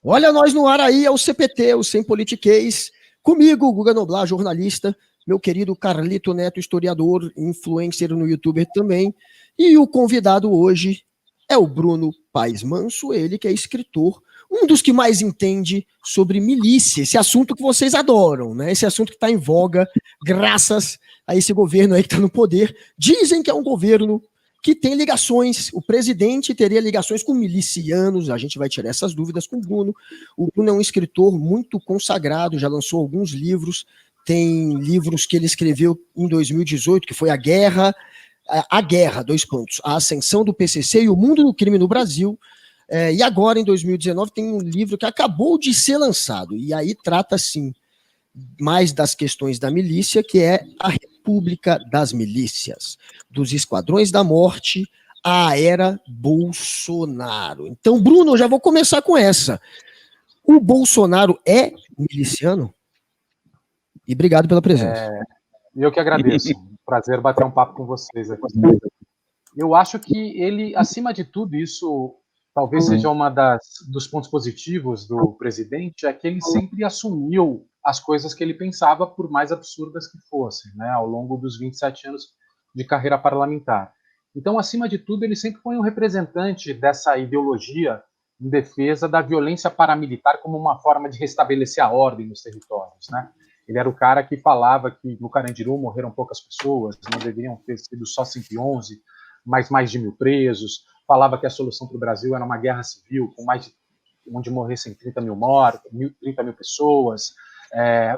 Olha nós no ar aí, é o CPT, o Sem Politiquês. Comigo, Guga Noblar, jornalista, meu querido Carlito Neto, historiador, influencer no YouTube também. E o convidado hoje é o Bruno Paes Manso, ele que é escritor, um dos que mais entende sobre milícia, esse assunto que vocês adoram, né? Esse assunto que está em voga, graças a esse governo aí que está no poder. Dizem que é um governo que tem ligações, o presidente teria ligações com milicianos, a gente vai tirar essas dúvidas com o Bruno. O Bruno é um escritor muito consagrado, já lançou alguns livros, tem livros que ele escreveu em 2018, que foi A Guerra, a Ascensão do PCC e o Mundo do Crime no Brasil. E agora, em 2019, tem um livro que acabou de ser lançado, e aí trata, assim, mais das questões da milícia, que é a República das Milícias, dos Esquadrões da Morte à era Bolsonaro. Então, Bruno, eu já vou começar com essa. O Bolsonaro é miliciano? E obrigado pela presença. Eu que agradeço. Prazer bater um papo com vocês aqui. Eu acho que ele, acima de tudo, isso talvez seja dos pontos positivos do presidente, é que ele sempre assumiu as coisas que ele pensava, por mais absurdas que fossem, né, ao longo dos 27 anos de carreira parlamentar. Então, acima de tudo, ele sempre foi um representante dessa ideologia em defesa da violência paramilitar como uma forma de restabelecer a ordem nos territórios, né? Ele era o cara que falava que no Carandiru morreram poucas pessoas, não deveriam ter sido só 111, mas mais de 1.000 presos. Falava que a solução para o Brasil era uma guerra civil, com onde morressem 30 mil mortos, 30 mil pessoas.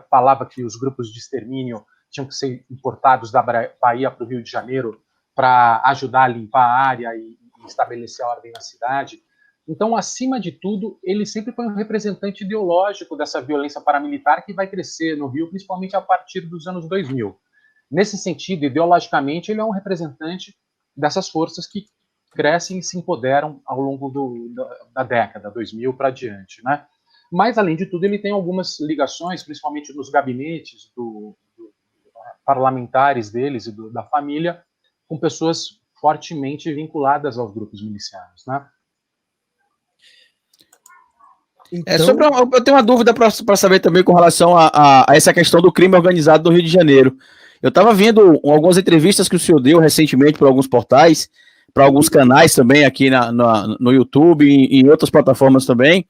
Falava que os grupos de extermínio tinham que ser importados da Bahia para o Rio de Janeiro para ajudar a limpar a área e estabelecer a ordem na cidade. Então, acima de tudo, ele sempre foi um representante ideológico dessa violência paramilitar que vai crescer no Rio, principalmente a partir dos anos 2000. Nesse sentido, ideologicamente, ele é um representante dessas forças que crescem e se empoderam ao longo da década, 2000 para diante, né? Mas, além de tudo, ele tem algumas ligações, principalmente nos gabinetes parlamentares deles e da família, com pessoas fortemente vinculadas aos grupos milicianos, né? Então... eu tenho uma dúvida para saber também com relação a essa questão do crime organizado do Rio de Janeiro. Eu estava vendo algumas entrevistas que o senhor deu recentemente para alguns portais, para alguns canais também aqui no YouTube e em outras plataformas também.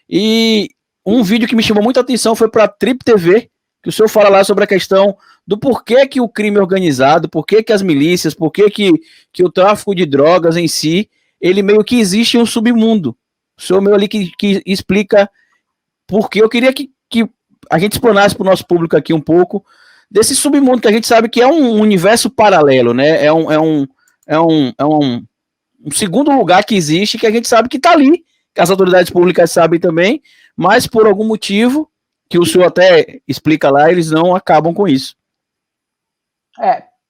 E um vídeo que me chamou muita atenção foi para a Trip TV, que o senhor fala lá sobre a questão do porquê que o crime organizado, porquê que as milícias, porquê que o tráfico de drogas em si, ele meio que existe um submundo. O senhor meio ali que explica porque eu queria que a gente explanasse para o nosso público aqui um pouco desse submundo que a gente sabe que é um universo paralelo, né? É um segundo lugar que existe, que a gente sabe que está ali, que as autoridades públicas sabem também, mas por algum motivo, que o senhor até explica lá, eles não acabam com isso.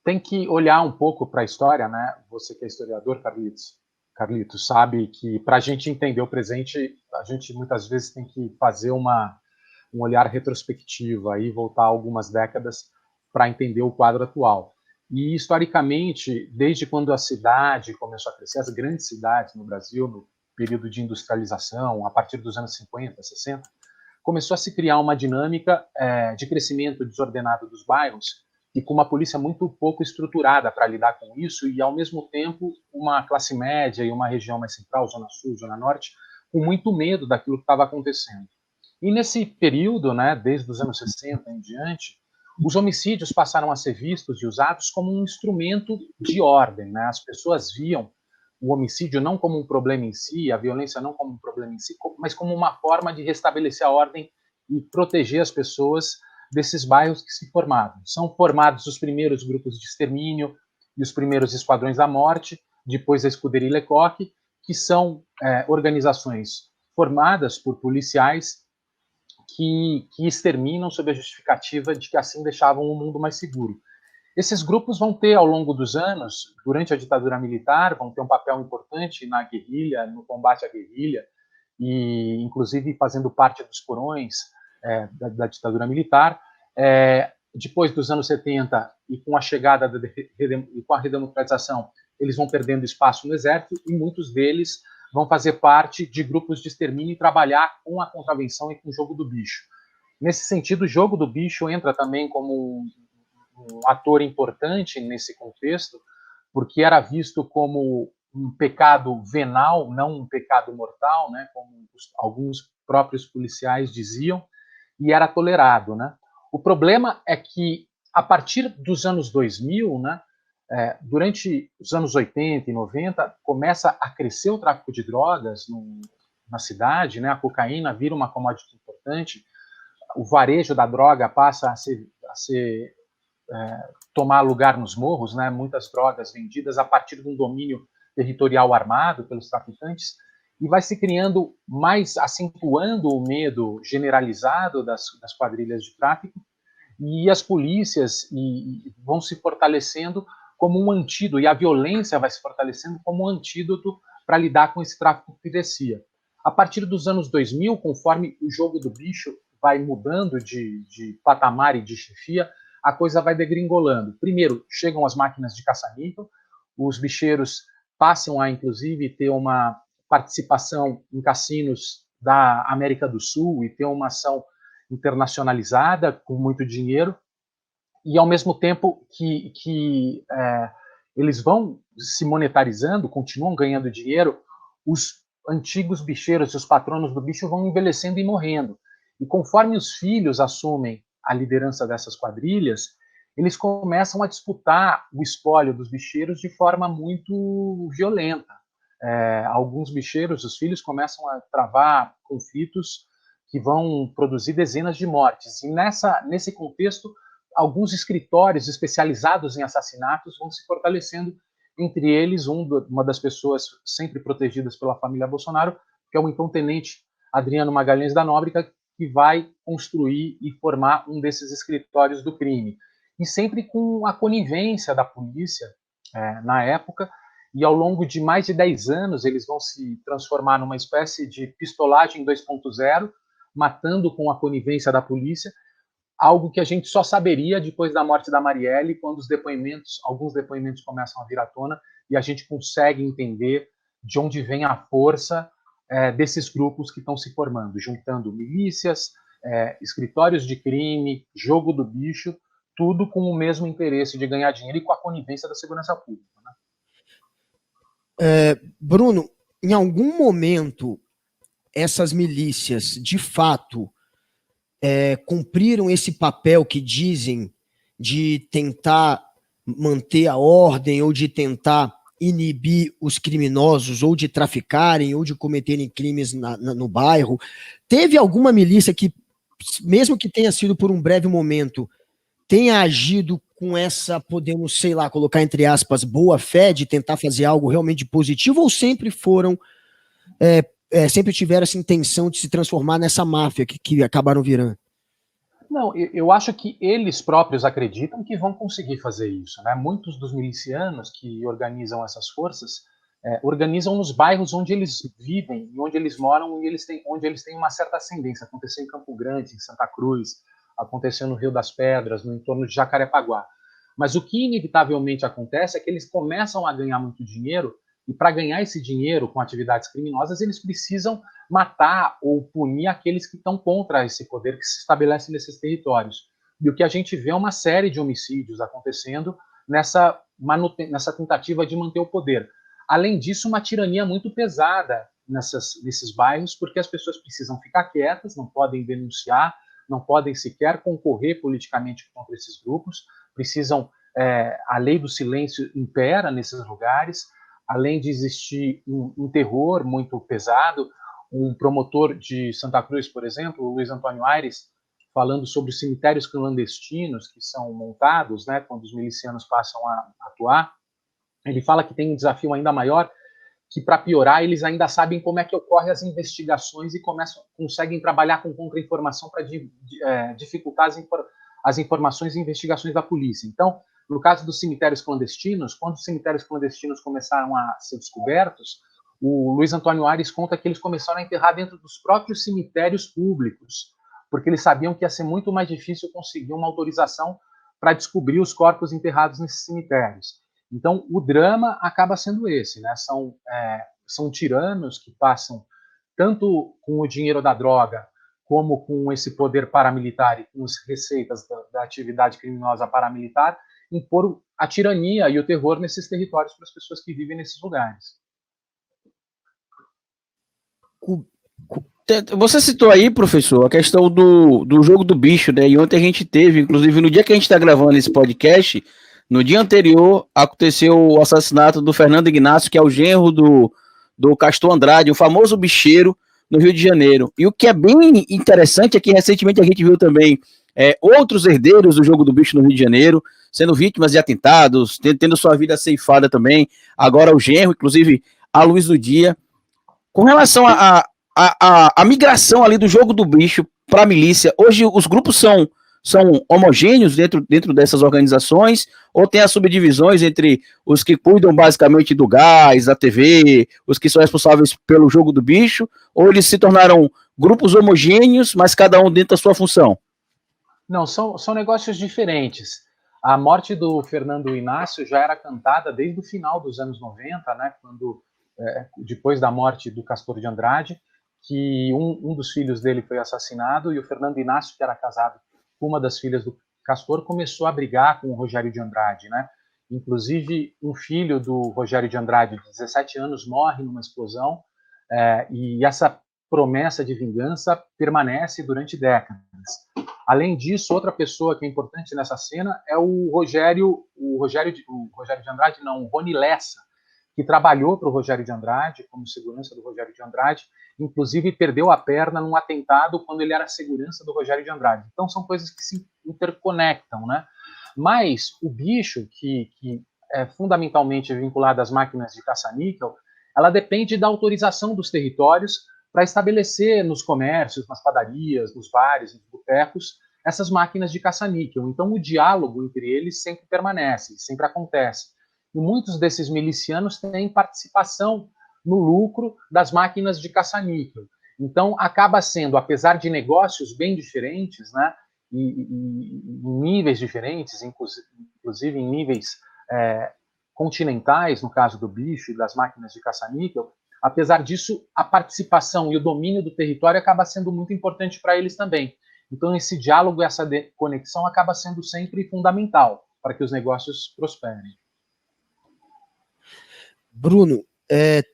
Tem que olhar um pouco para a história, né? Você que é historiador, Carlito, sabe que para a gente entender o presente, a gente muitas vezes tem que fazer um olhar retrospectivo, aí voltar algumas décadas para entender o quadro atual. E, historicamente, desde quando a cidade começou a crescer, as grandes cidades no Brasil, no período de industrialização, a partir dos anos 50, 60, começou a se criar uma dinâmica de crescimento desordenado dos bairros, e com uma polícia muito pouco estruturada para lidar com isso, e, ao mesmo tempo, uma classe média e uma região mais central, Zona Sul, Zona Norte, com muito medo daquilo que estava acontecendo. E nesse período, né, desde os anos 60 em diante, os homicídios passaram a ser vistos e usados como um instrumento de ordem, né? As pessoas viam o homicídio não como um problema em si, a violência não como um problema em si, mas como uma forma de restabelecer a ordem e proteger as pessoas desses bairros que se formavam. São formados os primeiros grupos de extermínio e os primeiros esquadrões da morte, depois a Escuderie Lecoq, que são organizações formadas por policiais que exterminam sob a justificativa de que assim deixavam o mundo mais seguro. Esses grupos vão ter, ao longo dos anos, durante a ditadura militar, vão ter um papel importante na guerrilha, no combate à guerrilha, e inclusive fazendo parte dos porões da ditadura militar. Depois dos anos 70, e com a chegada e com a redemocratização, eles vão perdendo espaço no exército, e muitos deles vão fazer parte de grupos de extermínio e trabalhar com a contravenção e com o jogo do bicho. Nesse sentido, o jogo do bicho entra também como um ator importante nesse contexto, porque era visto como um pecado venal, não um pecado mortal, né, como alguns próprios policiais diziam, e era tolerado, né? O problema é que, a partir dos anos 2000, né, durante os anos 80 e 90, começa a crescer o tráfico de drogas na cidade, né? A cocaína vira uma commodity importante, o varejo da droga passa a tomar lugar nos morros, né? Muitas drogas vendidas a partir de um domínio territorial armado pelos traficantes, e vai se criando mais, acentuando o medo generalizado das quadrilhas de tráfico, e as polícias vão se fortalecendo como um antídoto, e a violência vai se fortalecendo como um antídoto para lidar com esse tráfico que crescia. A partir dos anos 2000, conforme o jogo do bicho vai mudando de patamar e de chefia, a coisa vai degringolando. Primeiro, chegam as máquinas de caça-níquel, os bicheiros passam a, inclusive, ter uma participação em cassinos da América do Sul e ter uma ação internacionalizada, com muito dinheiro, e ao mesmo tempo que eles vão se monetarizando, continuam ganhando dinheiro, os antigos bicheiros, os patronos do bicho vão envelhecendo e morrendo. E conforme os filhos assumem a liderança dessas quadrilhas, eles começam a disputar o espólio dos bicheiros de forma muito violenta. Alguns bicheiros, os filhos, começam a travar conflitos que vão produzir dezenas de mortes. E nesse contexto, alguns escritórios especializados em assassinatos vão se fortalecendo, entre eles uma das pessoas sempre protegidas pela família Bolsonaro, que é o então tenente Adriano Magalhães da Nóbrega, que vai construir e formar um desses escritórios do crime. E sempre com a conivência da polícia, na época, e ao longo de mais de 10 anos eles vão se transformar numa espécie de pistolagem 2.0, matando com a conivência da polícia, algo que a gente só saberia depois da morte da Marielle, quando alguns depoimentos começam a vir à tona e a gente consegue entender de onde vem a força desses grupos que estão se formando, juntando milícias, escritórios de crime, jogo do bicho, tudo com o mesmo interesse de ganhar dinheiro e com a conivência da segurança pública, né? Bruno, em algum momento essas milícias, de fato, cumpriram esse papel que dizem de tentar manter a ordem ou de tentar inibir os criminosos, ou de traficarem, ou de cometerem crimes no bairro? Teve alguma milícia que, mesmo que tenha sido por um breve momento, tenha agido com essa, podemos, sei lá, colocar entre aspas, boa fé de tentar fazer algo realmente positivo, ou sempre foram, sempre tiveram essa intenção de se transformar nessa máfia que acabaram virando? Não, eu acho que eles próprios acreditam que vão conseguir fazer isso, né? Muitos dos milicianos que organizam essas forças organizam nos bairros onde eles vivem, onde eles moram, e onde eles têm uma certa ascendência. Aconteceu em Campo Grande, em Santa Cruz, aconteceu no Rio das Pedras, no entorno de Jacarepaguá. Mas o que inevitavelmente acontece é que eles começam a ganhar muito dinheiro, e para ganhar esse dinheiro com atividades criminosas, eles precisam matar ou punir aqueles que estão contra esse poder que se estabelece nesses territórios. E o que a gente vê é uma série de homicídios acontecendo nessa tentativa de manter o poder. Além disso, uma tirania muito pesada nesses bairros, porque as pessoas precisam ficar quietas, não podem denunciar, não podem sequer concorrer politicamente contra esses grupos, precisam, a lei do silêncio impera nesses lugares, além de existir um terror muito pesado. Um promotor de Santa Cruz, por exemplo, o Luiz Antônio Aires, falando sobre os cemitérios clandestinos que são montados, né, quando os milicianos passam a atuar, ele fala que tem um desafio ainda maior, que, para piorar, eles ainda sabem como é que ocorrem as investigações e conseguem trabalhar com contra-informação para dificultar as informações e investigações da polícia. Então, no caso dos cemitérios clandestinos, quando os cemitérios clandestinos começaram a ser descobertos, o Luiz Antônio Aires conta que eles começaram a enterrar dentro dos próprios cemitérios públicos, porque eles sabiam que ia ser muito mais difícil conseguir uma autorização para descobrir os corpos enterrados nesses cemitérios. Então, o drama acaba sendo esse, né? são tiranos que passam tanto com o dinheiro da droga, como com esse poder paramilitar e com as receitas da atividade criminosa paramilitar, impor a tirania e o terror nesses territórios para as pessoas que vivem nesses lugares. Você citou aí, professor, a questão do jogo do bicho, né? E ontem a gente teve, inclusive no dia que a gente está gravando esse podcast, no dia anterior aconteceu o assassinato do Fernando Ignacio, que é o genro do Castor Andrade, o famoso bicheiro, no Rio de Janeiro. E o que é bem interessante é que recentemente a gente viu também outros herdeiros do jogo do bicho no Rio de Janeiro, sendo vítimas de atentados, tendo sua vida ceifada também. Agora o genro, inclusive a luz do dia. Com relação a migração ali do jogo do bicho para a milícia, hoje os grupos são homogêneos dentro dessas organizações, ou tem as subdivisões entre os que cuidam basicamente do gás, da TV, os que são responsáveis pelo jogo do bicho, ou eles se tornaram grupos homogêneos, mas cada um dentro da sua função? Não, são negócios diferentes. A morte do Fernando Inácio já era cantada desde o final dos anos 90, né, quando, depois da morte do Castor de Andrade, que um dos filhos dele foi assassinado, e o Fernando Inácio, que era casado com uma das filhas do Castor, começou a brigar com o Rogério de Andrade, né? Inclusive, um filho do Rogério de Andrade, de 17 anos, morre numa explosão, e essa promessa de vingança permanece durante décadas. Além disso, outra pessoa que é importante nessa cena é o Rogério de Andrade, não, o Rony Lessa, que trabalhou para o Rogério de Andrade, como segurança do Rogério de Andrade, inclusive perdeu a perna num atentado quando ele era segurança do Rogério de Andrade. Então são coisas que se interconectam, né? Mas o bicho, que é fundamentalmente vinculado às máquinas de caça-níquel, ela depende da autorização dos territórios para estabelecer nos comércios, nas padarias, nos bares, nos botecos, essas máquinas de caça-níquel. Então o diálogo entre eles sempre permanece, sempre acontece. E muitos desses milicianos têm participação no lucro das máquinas de caça-níquel. Então, acaba sendo, apesar de negócios bem diferentes, né, e em níveis diferentes, inclusive em níveis continentais, no caso do bicho e das máquinas de caça-níquel, apesar disso, a participação e o domínio do território acaba sendo muito importante para eles também. Então, esse diálogo, essa conexão acaba sendo sempre fundamental para que os negócios prosperem. Bruno,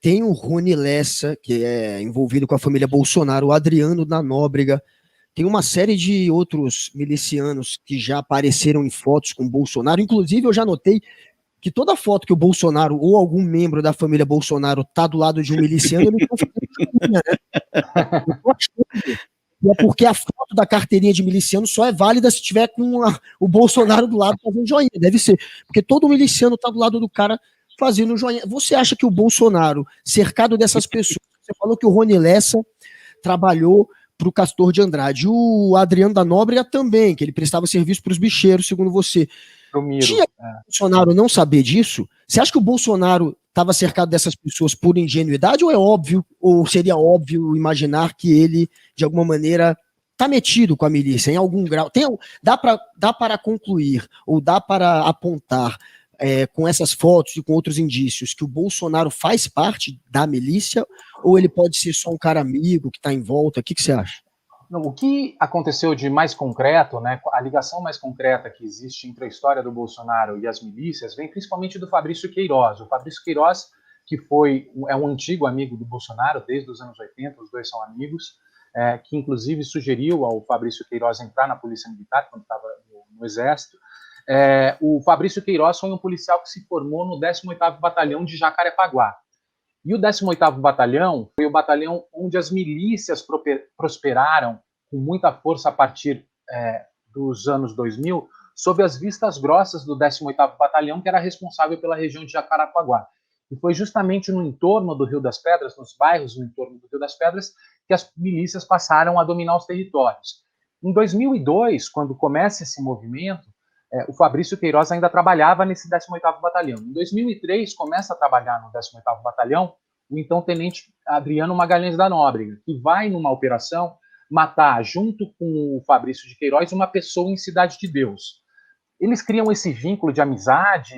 tem o Rony Lessa, que é envolvido com a família Bolsonaro, o Adriano da Nóbrega, tem uma série de outros milicianos que já apareceram em fotos com o Bolsonaro, inclusive eu já notei que toda foto que o Bolsonaro ou algum membro da família Bolsonaro tá do lado de um miliciano, ele não fica né? E é porque a foto da carteirinha de miliciano só é válida se tiver com o Bolsonaro do lado fazendo joinha, deve ser, porque todo miliciano tá do lado do cara fazendo joinha. Você acha que o Bolsonaro, cercado dessas pessoas, você falou que o Rony Lessa trabalhou para o Castor de Andrade, o Adriano da Nóbrega também, que ele prestava serviço para os bicheiros, segundo você. Tinha o Bolsonaro não saber disso? Você acha que o Bolsonaro estava cercado dessas pessoas por ingenuidade, ou é óbvio, ou seria óbvio imaginar que ele, de alguma maneira, está metido com a milícia, em algum grau? Dá para concluir, ou dá para apontar com essas fotos e com outros indícios, que o Bolsonaro faz parte da milícia, ou ele pode ser só um cara amigo que está em volta? O que você acha? Não, o que aconteceu de mais concreto, né, a ligação mais concreta que existe entre a história do Bolsonaro e as milícias, vem principalmente do Fabrício Queiroz. O Fabrício Queiroz, que é um antigo amigo do Bolsonaro, desde os anos 80, os dois são amigos, que inclusive sugeriu ao Fabrício Queiroz entrar na Polícia Militar, quando estava no Exército. O Fabrício Queiroz foi um policial que se formou no 18º Batalhão de Jacarepaguá. E o 18º Batalhão foi o batalhão onde as milícias prosperaram com muita força a partir dos anos 2000, sob as vistas grossas do 18º Batalhão, que era responsável pela região de Jacarepaguá. E foi justamente no entorno do Rio das Pedras, nos bairros no entorno do Rio das Pedras, que as milícias passaram a dominar os territórios. Em 2002, quando começa esse movimento, o Fabrício Queiroz ainda trabalhava nesse 18º Batalhão. Em 2003, começa a trabalhar no 18º Batalhão o então tenente Adriano Magalhães da Nóbrega, que vai numa operação matar, junto com o Fabrício de Queiroz, uma pessoa em Cidade de Deus. eles criam esse vínculo de amizade,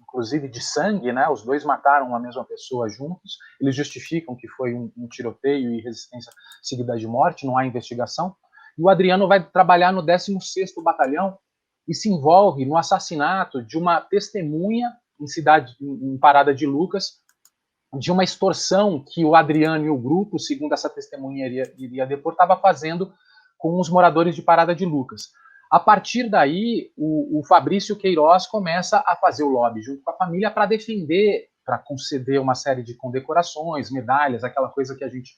inclusive de sangue, né? Os dois mataram a mesma pessoa juntos. Eles justificam que foi um tiroteio e resistência seguida de morte, não há investigação. E o Adriano vai trabalhar no 16º Batalhão e se envolve no assassinato de uma testemunha em Parada de Lucas, de uma extorsão que o Adriano e o grupo, segundo essa testemunha iria depor, estava fazendo com os moradores de Parada de Lucas. A partir daí, o Fabrício Queiroz começa a fazer o lobby junto com a família para defender, para conceder uma série de condecorações, medalhas, aquela coisa que a gente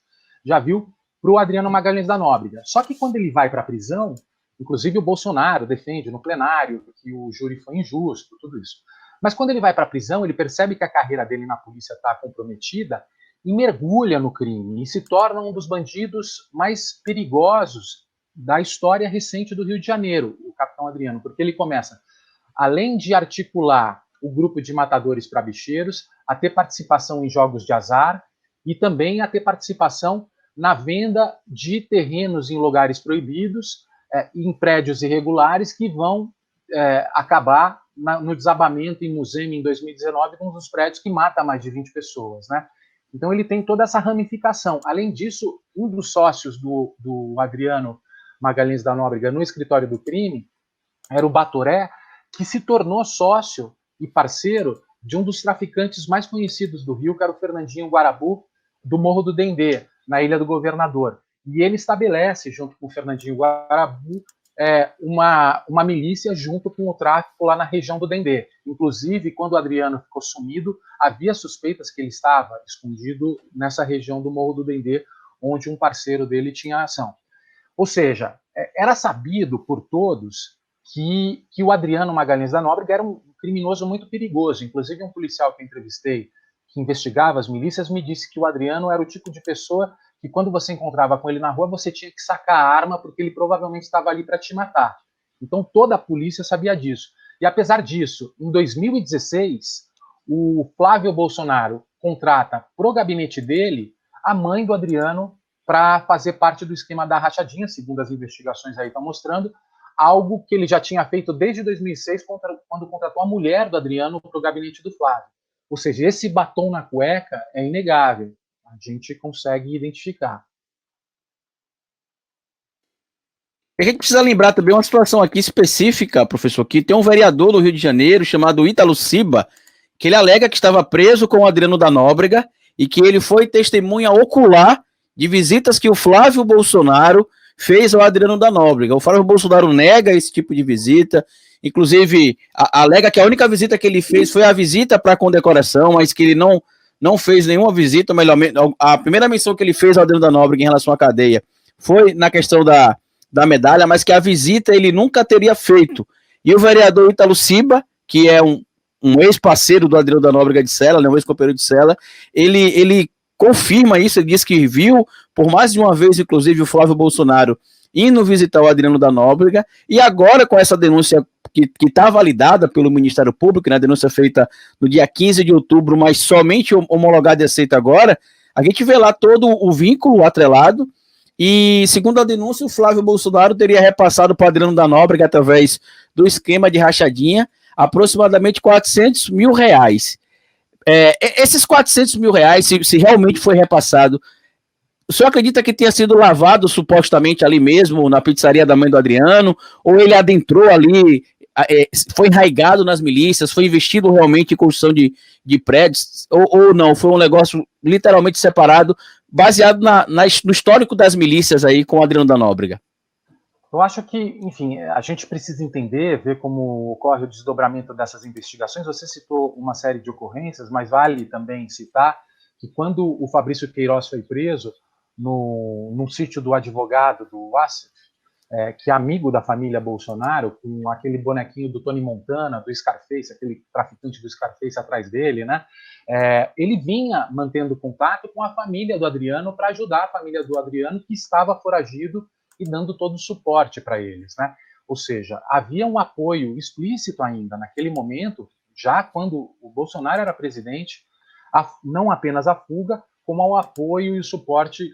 já viu, para o Adriano Magalhães da Nóbrega. Só que quando ele vai para a prisão, inclusive o Bolsonaro defende no plenário que o júri foi injusto, tudo isso. Mas quando ele vai para a prisão, ele percebe que a carreira dele na polícia está comprometida e mergulha no crime e se torna um dos bandidos mais perigosos da história recente do Rio de Janeiro, o Capitão Adriano, porque ele começa, além de articular o grupo de matadores para bicheiros, a ter participação em jogos de azar e também a ter participação na venda de terrenos em lugares proibidos, em prédios irregulares que vão acabar no desabamento em Museu em 2019, com um dos prédios que mata mais de 20 pessoas, né? Então ele tem toda essa ramificação. Além disso, um dos sócios do Adriano Magalhães da Nóbrega no escritório do crime era o Batoré, que se tornou sócio e parceiro de um dos traficantes mais conhecidos do Rio, que era o Fernandinho Guarabu, do Morro do Dendê, na Ilha do Governador. E ele estabelece, junto com o Fernandinho Guarabu, uma milícia junto com o tráfico lá na região do Dendê. Inclusive, quando o Adriano ficou sumido, havia suspeitas que ele estava escondido nessa região do Morro do Dendê, onde um parceiro dele tinha ação. Ou seja, era sabido por todos que o Adriano Magalhães da Nóbrega era um criminoso muito perigoso. Inclusive, um policial que eu entrevistei, que investigava as milícias, me disse que o Adriano era o tipo de pessoa que, quando você encontrava com ele na rua, você tinha que sacar a arma, porque ele provavelmente estava ali para te matar. Então, toda a polícia sabia disso. E, apesar disso, em 2016, o Flávio Bolsonaro contrata para o gabinete dele a mãe do Adriano para fazer parte do esquema da rachadinha, segundo as investigações aí estão mostrando, algo que ele já tinha feito desde 2006, quando contratou a mulher do Adriano para o gabinete do Flávio. Ou seja, esse batom na cueca é inegável. A gente consegue identificar. A gente precisa lembrar também uma situação aqui específica, professor, que tem um vereador do Rio de Janeiro chamado Ítalo Ciba, que ele alega que estava preso com o Adriano da Nóbrega e que ele foi testemunha ocular de visitas que o Flávio Bolsonaro fez ao Adriano da Nóbrega. O Flávio Bolsonaro nega esse tipo de visita, inclusive alega que a única visita que ele fez foi a visita para a condecoração, mas que ele não fez nenhuma visita, melhor, a primeira menção que ele fez ao Adriano da Nóbrega em relação à cadeia foi na questão da medalha, mas que a visita ele nunca teria feito. E o vereador Ítalo Ciba, que é um ex-parceiro do Adriano da Nóbrega de cela, né, um ex-companheiro de cela, ele confirma isso, ele diz que viu por mais de uma vez, inclusive, o Flávio Bolsonaro indo visitar o Adriano da Nóbrega, e agora com essa denúncia que está validada pelo Ministério Público, né, a denúncia feita no dia 15 de outubro, mas somente homologada e aceita agora, a gente vê lá todo o vínculo atrelado, e segundo a denúncia, o Flávio Bolsonaro teria repassado para o Adriano da Nóbrega, através do esquema de rachadinha, aproximadamente R$400 mil. Esses R$400 mil, se realmente foi repassado, o senhor acredita que tenha sido lavado supostamente ali mesmo, na pizzaria da mãe do Adriano, ou ele adentrou ali, foi enraizado nas milícias, foi investido realmente em construção de prédios, ou não, foi um negócio literalmente separado, baseado no histórico das milícias aí com o Adriano da Nóbrega? Eu acho que, enfim, a gente precisa entender, ver como ocorre o desdobramento dessas investigações. Você citou uma série de ocorrências, mas vale também citar que quando o Fabrício Queiroz foi preso num sítio do advogado do Wassef, que é amigo da família Bolsonaro, com aquele bonequinho do Tony Montana, do Scarface, aquele traficante do Scarface atrás dele, né? Ele vinha mantendo contato com a família do Adriano para ajudar a família do Adriano, que estava foragido, e dando todo o suporte para eles, né? Ou seja, havia um apoio explícito ainda naquele momento, já quando o Bolsonaro era presidente, não apenas a fuga, como ao apoio e o suporte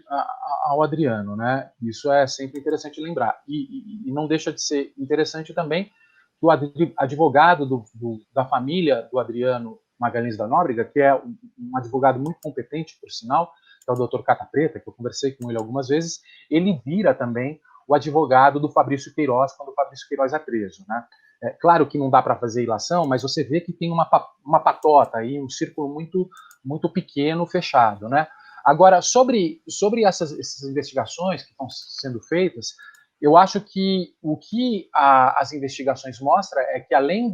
ao Adriano, né? Isso é sempre interessante lembrar. E não deixa de ser interessante também do advogado da família do Adriano Magalhães da Nóbrega, que é um advogado muito competente, por sinal, que é o Dr. Cata Preta, que eu conversei com ele algumas vezes. Ele vira também o advogado do Fabrício Queiroz, quando o Fabrício Queiroz é preso, né? Claro que não dá para fazer ilação, mas você vê que tem uma patota aí, um círculo muito, muito pequeno, fechado, né? Agora, sobre essas investigações que estão sendo feitas, eu acho que o que as investigações mostram é que, além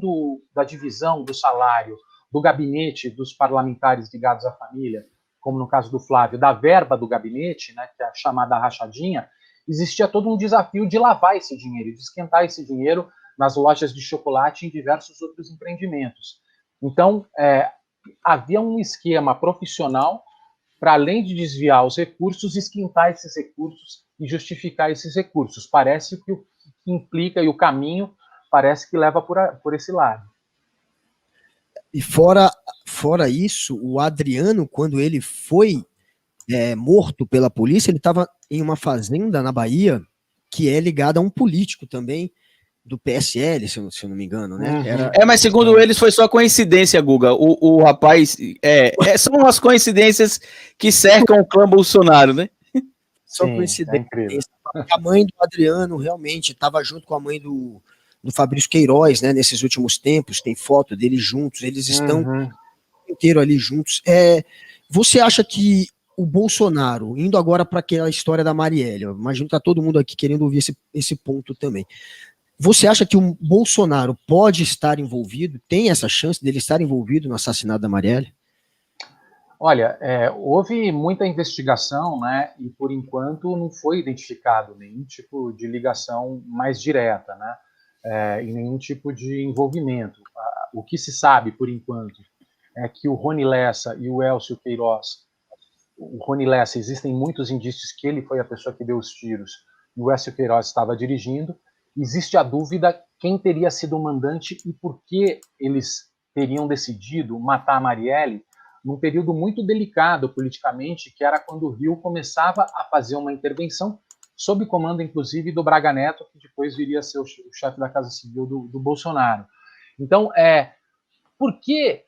da divisão do salário do gabinete dos parlamentares ligados à família, como no caso do Flávio, da verba do gabinete, né, que é a chamada rachadinha, existia todo um desafio de lavar esse dinheiro, de esquentar esse dinheiro nas lojas de chocolate e em diversos outros empreendimentos. Então, havia um esquema profissional para, além de desviar os recursos, esquentar esses recursos e justificar esses recursos. Parece que o que implica e o caminho parece que leva por esse lado. E fora isso, o Adriano, quando ele foi morto pela polícia, ele estava em uma fazenda na Bahia, que é ligada a um político também, do PSL, se eu não me engano, né? Mas segundo eles foi só coincidência, Guga. O rapaz... são as coincidências que cercam o clã Bolsonaro, né? Só coincidência. A mãe do Adriano realmente estava junto com a mãe do Fabrício Queiroz, né? Nesses últimos tempos, tem foto deles juntos, eles estão inteiro ali juntos. Você acha que o Bolsonaro, indo agora para aquela história da Marielle, eu imagino que está todo mundo aqui querendo ouvir esse ponto também. Você acha que o Bolsonaro pode estar envolvido, tem essa chance dele estar envolvido no assassinato da Marielle? Olha, houve muita investigação, né, e por enquanto não foi identificado nenhum tipo de ligação mais direta, né, e nenhum tipo de envolvimento. O que se sabe, por enquanto, é que o Rony Lessa e o Elcio Queiroz, o Rony Lessa, existem muitos indícios que ele foi a pessoa que deu os tiros, e o Elcio Queiroz estava dirigindo. Existe a dúvida quem teria sido o mandante e por que eles teriam decidido matar a Marielle num período muito delicado politicamente, que era quando o Rio começava a fazer uma intervenção, sob comando, inclusive, do Braga Neto, que depois viria a ser o chefe da Casa Civil do Bolsonaro. Então, por que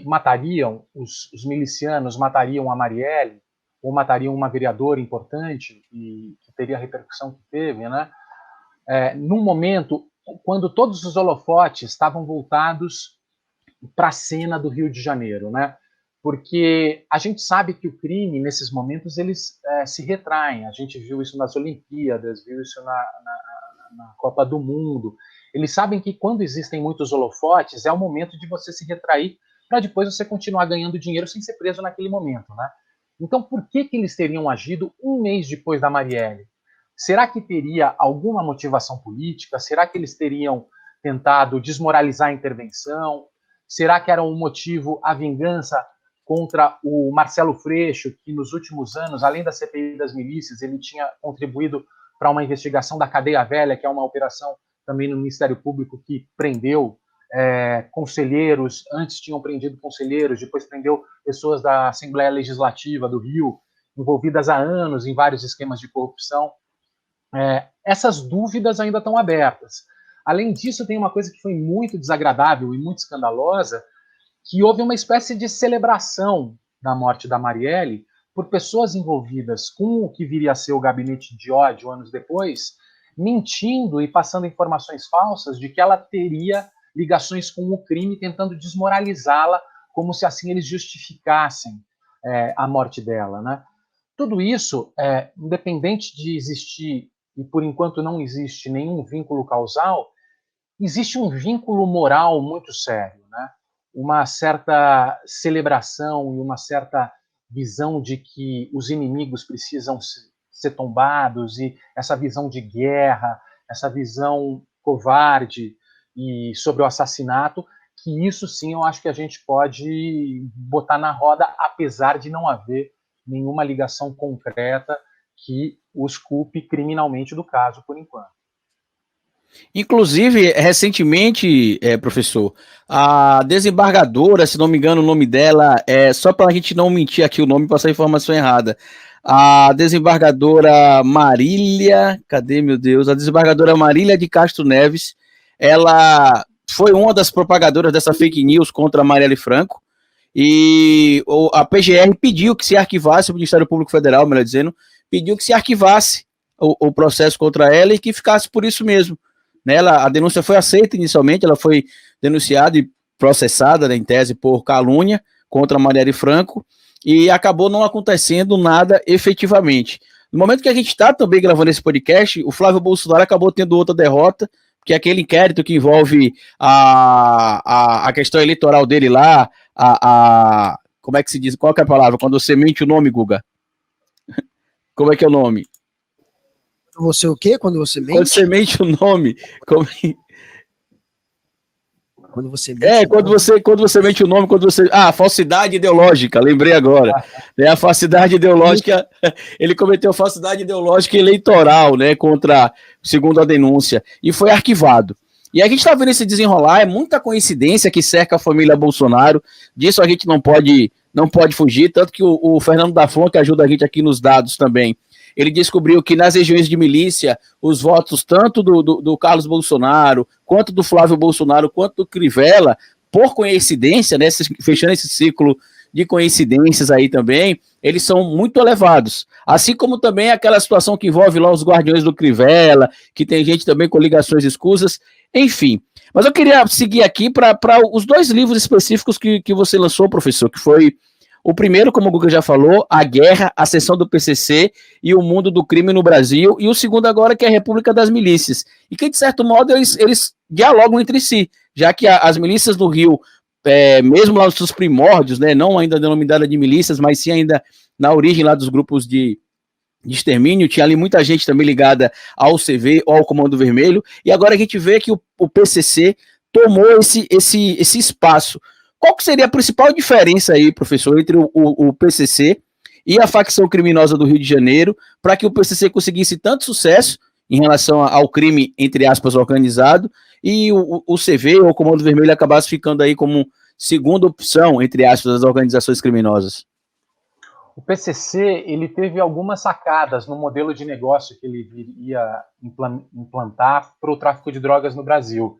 matariam, os milicianos matariam a Marielle, ou matariam uma vereadora importante, e que teria a repercussão que teve, né? Num momento quando todos os holofotes estavam voltados para a cena do Rio de Janeiro, né? Porque a gente sabe que o crime, nesses momentos, eles se retraem. A gente viu isso nas Olimpíadas, viu isso na Copa do Mundo. Eles sabem que quando existem muitos holofotes, é o momento de você se retrair para depois você continuar ganhando dinheiro sem ser preso naquele momento, né? Então, por que eles teriam agido um mês depois da Marielle? Será que teria alguma motivação política? Será que eles teriam tentado desmoralizar a intervenção? Será que era um motivo a vingança contra o Marcelo Freixo, que nos últimos anos, além da CPI das milícias, ele tinha contribuído para uma investigação da Cadeia Velha, que é uma operação também no Ministério Público que prendeu conselheiros, antes tinham prendido conselheiros, depois prendeu pessoas da Assembleia Legislativa do Rio, envolvidas há anos em vários esquemas de corrupção. Essas dúvidas ainda estão abertas. Além disso, tem uma coisa que foi muito desagradável e muito escandalosa, que houve uma espécie de celebração da morte da Marielle por pessoas envolvidas com o que viria a ser o gabinete de ódio anos depois, mentindo e passando informações falsas de que ela teria ligações com o crime, tentando desmoralizá-la, como se assim eles justificassem a morte dela, né? Tudo isso, independente de existir, e por enquanto não existe nenhum vínculo causal, existe um vínculo moral muito sério, né? Uma certa celebração e uma certa visão de que os inimigos precisam ser tombados, e essa visão de guerra, essa visão covarde e sobre o assassinato, que isso sim eu acho que a gente pode botar na roda, apesar de não haver nenhuma ligação concreta que os culpe criminalmente do caso, por enquanto. Inclusive, recentemente, professor, a desembargadora, se não me engano o nome dela, só para a gente não mentir aqui o nome e passar a informação errada, a desembargadora Marília, cadê, meu Deus? A desembargadora Marília de Castro Neves, ela foi uma das propagadoras dessa fake news contra a Marielle Franco, e a PGR pediu que se arquivasse, o Ministério Público Federal, melhor dizendo, pediu que se arquivasse o processo contra ela e que ficasse por isso mesmo. A denúncia foi aceita inicialmente, ela foi denunciada e processada, né, em tese, por calúnia contra a Marielle Franco, e acabou não acontecendo nada efetivamente. No momento que a gente está também gravando esse podcast, o Flávio Bolsonaro acabou tendo outra derrota, que é aquele inquérito que envolve a questão eleitoral dele lá, como é que se diz? Qual que é a palavra? Quando você mente o nome, Guga? Como é que é o nome? Você o quê? Quando você mente? Quando você mente o nome. Quando você mente quando você mente o nome, falsidade ideológica, lembrei agora. A falsidade ideológica, ele cometeu falsidade ideológica eleitoral, né, segundo a denúncia, e foi arquivado. E a gente está vendo esse desenrolar, é muita coincidência que cerca a família Bolsonaro, disso a gente não pode fugir, tanto que o Fernando Daflon, que ajuda a gente aqui nos dados também, ele descobriu que nas regiões de milícia, os votos tanto do Carlos Bolsonaro, quanto do Flávio Bolsonaro, quanto do Crivella, por coincidência, né, fechando esse ciclo de coincidências aí também, eles são muito elevados. Assim como também aquela situação que envolve lá os guardiões do Crivella, que tem gente também com ligações escusas, enfim. Mas eu queria seguir aqui para os 2 livros específicos que você lançou, professor, que foi o primeiro, como o Guga já falou, A Guerra, a Ascensão do PCC e o Mundo do Crime no Brasil, e o segundo agora, que é a República das Milícias. E que, de certo modo, eles dialogam entre si, já que as milícias do Rio, mesmo lá nos seus primórdios, né, não ainda denominada de milícias, mas sim ainda na origem lá dos grupos de extermínio, tinha ali muita gente também ligada ao CV ou ao Comando Vermelho, e agora a gente vê que o PCC tomou esse espaço. Qual que seria a principal diferença aí, professor, entre o PCC e a facção criminosa do Rio de Janeiro, para que o PCC conseguisse tanto sucesso em relação ao crime, entre aspas, organizado, e o CV ou o Comando Vermelho acabasse ficando aí como segunda opção, entre aspas, das organizações criminosas? O PCC ele teve algumas sacadas no modelo de negócio que ele iria implantar para o tráfico de drogas no Brasil.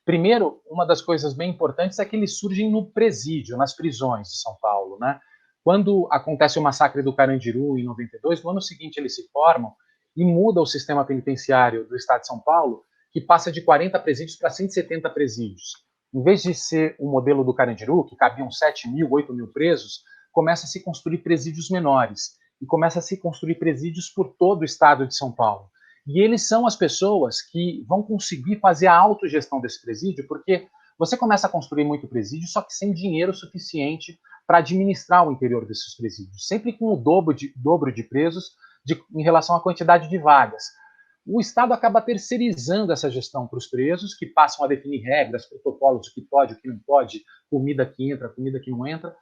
Primeiro, uma das coisas bem importantes é que eles surgem no presídio, nas prisões de São Paulo, né? Quando acontece o massacre do Carandiru em 92, no ano seguinte eles se formam e muda o sistema penitenciário do estado de São Paulo, que passa de 40 presídios para 170 presídios. Em vez de ser o modelo do Carandiru, que cabiam 7 mil, 8 mil presos, começa a se construir presídios menores e começa a se construir presídios por todo o estado de São Paulo. E eles são as pessoas que vão conseguir fazer a autogestão desse presídio, porque você começa a construir muito presídio, só que sem dinheiro suficiente para administrar o interior desses presídios, sempre com o dobro de presos em relação à quantidade de vagas. O Estado acaba terceirizando essa gestão para os presos, que passam a definir regras, protocolos, o que pode, o que não pode, comida que entra, comida que não entra.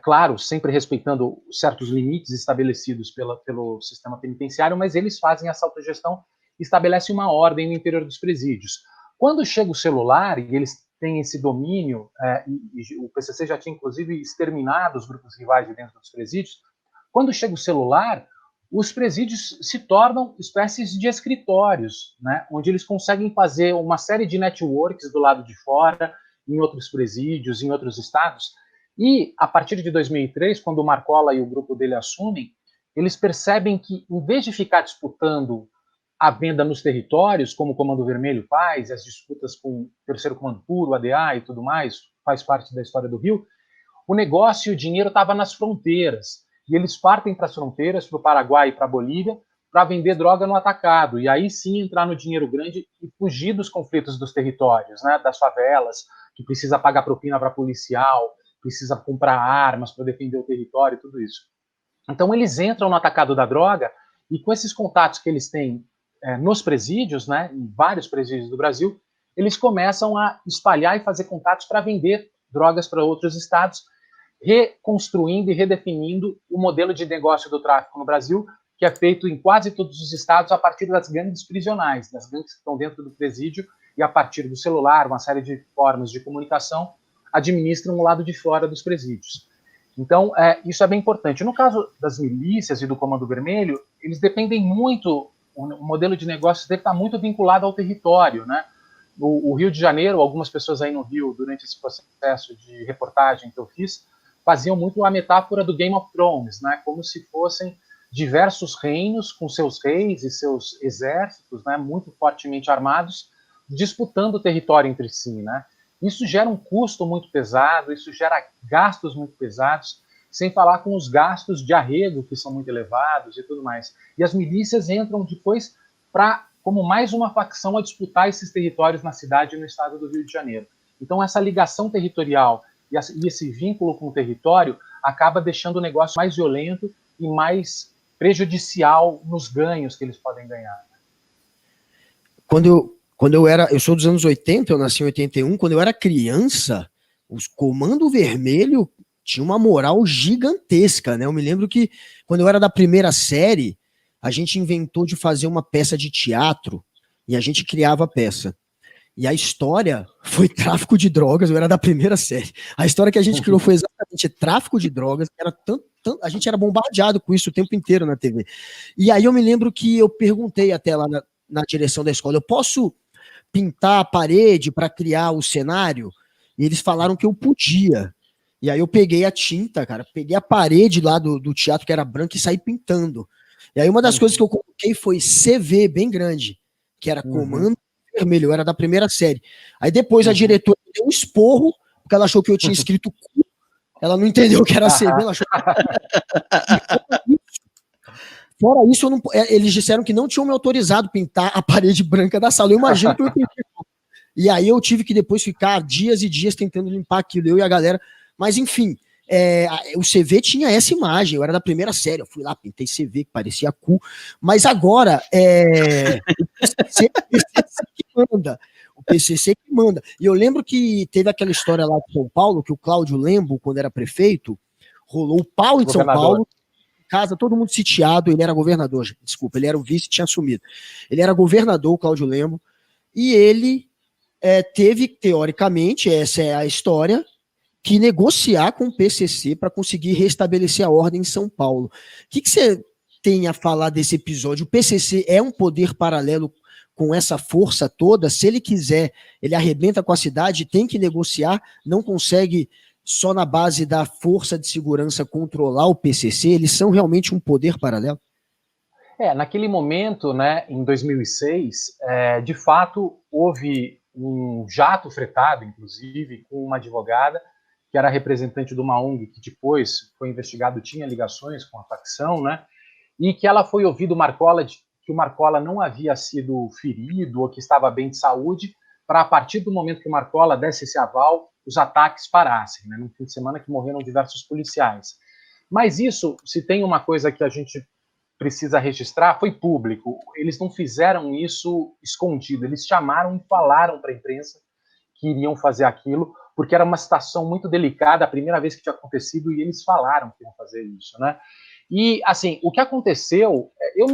Claro, sempre respeitando certos limites estabelecidos pelo sistema penitenciário, mas eles fazem essa autogestão e estabelecem uma ordem no interior dos presídios. Quando chega o celular, e eles têm esse domínio, e o PCC já tinha inclusive exterminado os grupos rivais de dentro dos presídios, quando chega o celular, os presídios se tornam espécies de escritórios, né, onde eles conseguem fazer uma série de networks do lado de fora, em outros presídios, em outros estados. E, a partir de 2003, quando o Marcola e o grupo dele assumem, eles percebem que, em vez de ficar disputando a venda nos territórios, como o Comando Vermelho faz, as disputas com o Terceiro Comando Puro, o ADA e tudo mais, faz parte da história do Rio, o negócio e o dinheiro estava nas fronteiras. E eles partem para as fronteiras, para o Paraguai e para a Bolívia, para vender droga no atacado. E aí sim entrar no dinheiro grande e fugir dos conflitos dos territórios, né, das favelas, que precisa pagar propina para policial, precisa comprar armas para defender o território e tudo isso. Então eles entram no atacado da droga e com esses contatos que eles têm nos presídios, né, em vários presídios do Brasil, eles começam a espalhar e fazer contatos para vender drogas para outros estados, reconstruindo e redefinindo o modelo de negócio do tráfico no Brasil, que é feito em quase todos os estados a partir das gangues prisionais, das gangues que estão dentro do presídio e a partir do celular, uma série de formas de comunicação, administram o lado de fora dos presídios. Então, isso é bem importante. No caso das milícias e do Comando Vermelho, eles dependem muito, o modelo de negócios deve estar muito vinculado ao território, né? o Rio de Janeiro, algumas pessoas aí no Rio, durante esse processo de reportagem que eu fiz, faziam muito a metáfora do Game of Thrones, né? Como se fossem diversos reinos com seus reis e seus exércitos, né, muito fortemente armados, disputando o território entre si, né? Isso gera um custo muito pesado, isso gera gastos muito pesados, sem falar com os gastos de arrego, que são muito elevados e tudo mais. E as milícias entram depois como mais uma facção a disputar esses territórios na cidade e no estado do Rio de Janeiro. Então, essa ligação territorial e esse vínculo com o território acaba deixando o negócio mais violento e mais prejudicial nos ganhos que eles podem ganhar. Quando eu sou dos anos 80, eu nasci em 81, quando eu era criança, os Comando Vermelho tinha uma moral gigantesca, né? Eu me lembro que quando eu era da primeira série, a gente inventou de fazer uma peça de teatro e a gente criava a peça. E a história foi tráfico de drogas, eu era da primeira série. A história que a gente criou foi exatamente tráfico de drogas, era a gente era bombardeado com isso o tempo inteiro na TV. E aí eu me lembro que eu perguntei até lá na direção da escola, eu posso pintar a parede para criar o cenário? E eles falaram que eu podia. E aí eu peguei a tinta, cara, peguei a parede lá do teatro que era branca e saí pintando. E aí uma das coisas que eu coloquei foi CV bem grande, que era Comando Vermelho, eu era da primeira série. Aí depois a diretora deu um esporro, porque ela achou que eu tinha escrito cu, ela não entendeu o que era CV, ela achou que... Fora isso, eles disseram que não tinham me autorizado a pintar a parede branca da sala. Eu imagino que eu pintei. E aí eu tive que depois ficar dias e dias tentando limpar aquilo, eu e a galera. Mas enfim, o CV tinha essa imagem, eu era da primeira série, eu fui lá, pintei CV, que parecia cu. Mas agora, o PCC que manda. E eu lembro que teve aquela história lá de São Paulo, que o Cláudio Lembo, quando era prefeito, rolou o pau em São Paulo, casa, todo mundo sitiado, ele era governador, desculpa, ele era o vice, tinha assumido. Ele era governador, o Cláudio Lembo, e ele teve, teoricamente, essa é a história, que negociar com o PCC para conseguir restabelecer a ordem em São Paulo. O que você tem a falar desse episódio? O PCC é um poder paralelo com essa força toda? Se ele quiser, ele arrebenta com a cidade, tem que negociar, não consegue só na base da força de segurança controlar o PCC? Eles são realmente um poder paralelo? Naquele momento, né, em 2006, de fato, houve um jato fretado, inclusive, com uma advogada, que era representante de uma ONG, que depois foi investigado, tinha ligações com a facção, né, e que ela foi ouvir do Marcola, que o Marcola não havia sido ferido ou que estava bem de saúde, para, a partir do momento que o Marcola desse esse aval, os ataques parassem, né, no fim de semana que morreram diversos policiais. Mas isso, se tem uma coisa que a gente precisa registrar, foi público. Eles não fizeram isso escondido, eles chamaram e falaram para a imprensa que iriam fazer aquilo, porque era uma situação muito delicada, a primeira vez que tinha acontecido, e eles falaram que iam fazer isso, né? E, assim, o que aconteceu, eu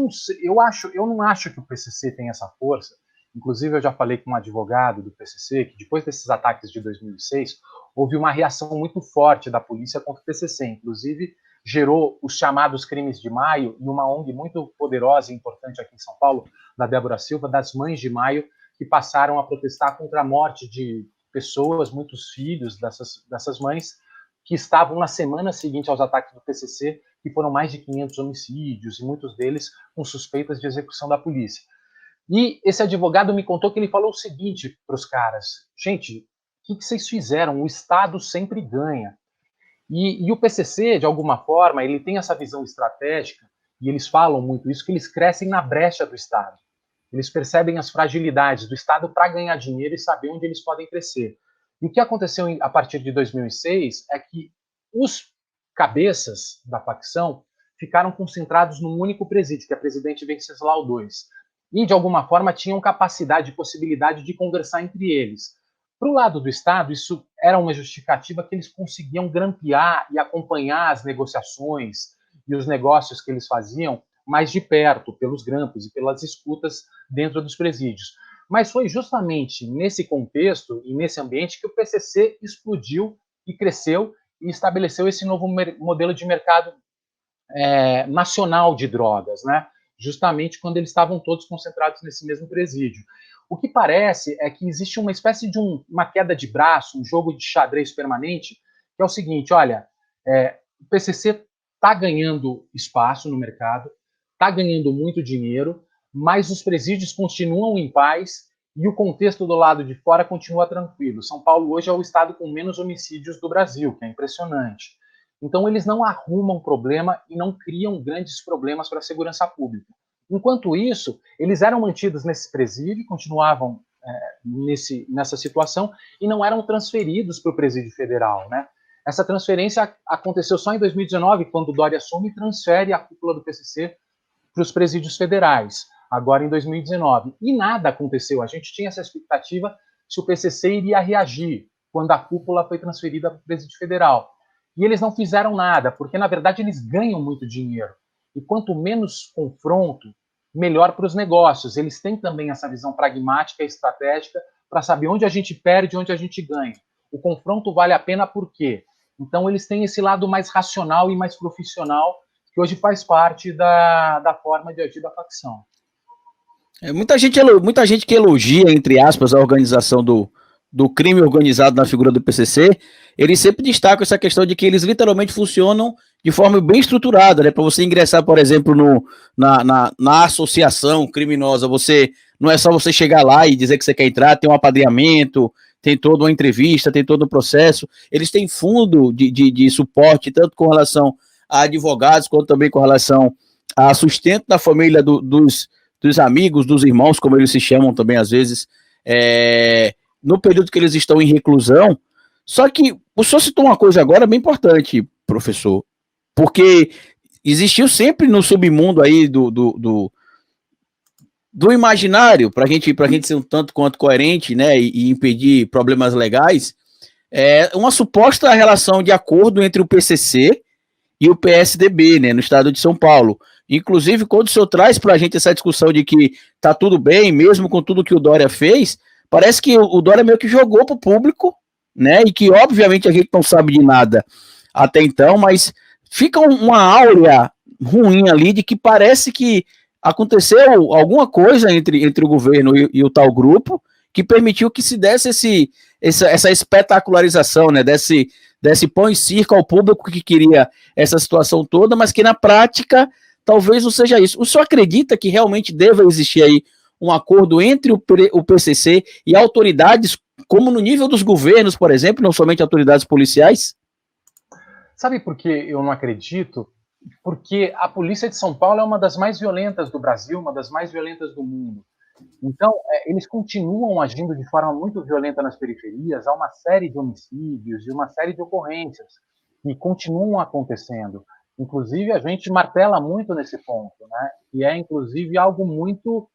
não acho que o PCC tem essa força. Inclusive, eu já falei com um advogado do PCC, que depois desses ataques de 2006, houve uma reação muito forte da polícia contra o PCC, inclusive gerou os chamados crimes de maio, e uma ONG muito poderosa e importante aqui em São Paulo, da Débora Silva, das Mães de Maio, que passaram a protestar contra a morte de pessoas, muitos filhos dessas mães, que estavam na semana seguinte aos ataques do PCC, que foram mais de 500 homicídios, e muitos deles com suspeitas de execução da polícia. E esse advogado me contou que ele falou o seguinte para os caras: gente, o que vocês fizeram? O Estado sempre ganha. E o PCC, de alguma forma, ele tem essa visão estratégica, e eles falam muito isso, que eles crescem na brecha do Estado. Eles percebem as fragilidades do Estado para ganhar dinheiro e saber onde eles podem crescer. E o que aconteceu a partir de 2006 é que os cabeças da facção ficaram concentrados num único presídio, que é o presidente Venceslau II. E, de alguma forma, tinham capacidade e possibilidade de conversar entre eles. Para o lado do Estado, isso era uma justificativa que eles conseguiam grampear e acompanhar as negociações e os negócios que eles faziam mais de perto, pelos grampos e pelas escutas dentro dos presídios. Mas foi justamente nesse contexto e nesse ambiente que o PCC explodiu e cresceu e estabeleceu esse novo modelo de mercado nacional de drogas, né? Justamente quando eles estavam todos concentrados nesse mesmo presídio. O que parece é que existe uma espécie de uma queda de braço, um jogo de xadrez permanente, que é o seguinte, olha, o PCC está ganhando espaço no mercado, está ganhando muito dinheiro, mas os presídios continuam em paz e o contexto do lado de fora continua tranquilo. São Paulo hoje é o estado com menos homicídios do Brasil, que é impressionante. Então, eles não arrumam problema e não criam grandes problemas para a segurança pública. Enquanto isso, eles eram mantidos nesse presídio, continuavam nessa situação e não eram transferidos para o presídio federal, né? Essa transferência aconteceu só em 2019, quando o Dória assume e transfere a cúpula do PCC para os presídios federais, agora em 2019. E nada aconteceu. A gente tinha essa expectativa se o PCC iria reagir quando a cúpula foi transferida para o presídio federal. E eles não fizeram nada, porque, na verdade, eles ganham muito dinheiro. E quanto menos confronto, melhor para os negócios. Eles têm também essa visão pragmática e estratégica para saber onde a gente perde e onde a gente ganha. O confronto vale a pena por quê? Então, eles têm esse lado mais racional e mais profissional, que hoje faz parte da forma de agir da facção. Muita gente que elogia, entre aspas, a organização do crime organizado na figura do PCC, eles sempre destacam essa questão de que eles literalmente funcionam de forma bem estruturada, né? Para você ingressar, por exemplo, na associação criminosa, não é só você chegar lá e dizer que você quer entrar, tem um apadrinhamento, tem toda uma entrevista, tem todo o processo. Eles têm fundo de suporte, tanto com relação a advogados, quanto também com relação a sustento da família dos amigos, dos irmãos, como eles se chamam também às vezes, no período que eles estão em reclusão. Só que o senhor citou uma coisa agora bem importante, professor, porque existiu sempre no submundo aí do imaginário, para a gente ser um tanto quanto coerente, né, e impedir problemas legais, uma suposta relação de acordo entre o PCC e o PSDB, né, no estado de São Paulo. Inclusive, quando o senhor traz para a gente essa discussão de que tá tudo bem, mesmo com tudo que o Dória fez, parece que o Dória meio que jogou para o público, né, e que obviamente a gente não sabe de nada até então, mas fica uma áurea ruim ali de que parece que aconteceu alguma coisa entre o governo e o tal grupo que permitiu que se desse essa espetacularização, né, desse pão e circo ao público que queria essa situação toda, mas que na prática talvez não seja isso. O senhor acredita que realmente deva existir aí um acordo entre o PCC e autoridades, como no nível dos governos, por exemplo, não somente autoridades policiais? Sabe por que eu não acredito? Porque a polícia de São Paulo é uma das mais violentas do Brasil, uma das mais violentas do mundo. Então, eles continuam agindo de forma muito violenta nas periferias, há uma série de homicídios e uma série de ocorrências que continuam acontecendo. Inclusive, a gente martela muito nesse ponto, né? E é, inclusive, algo muito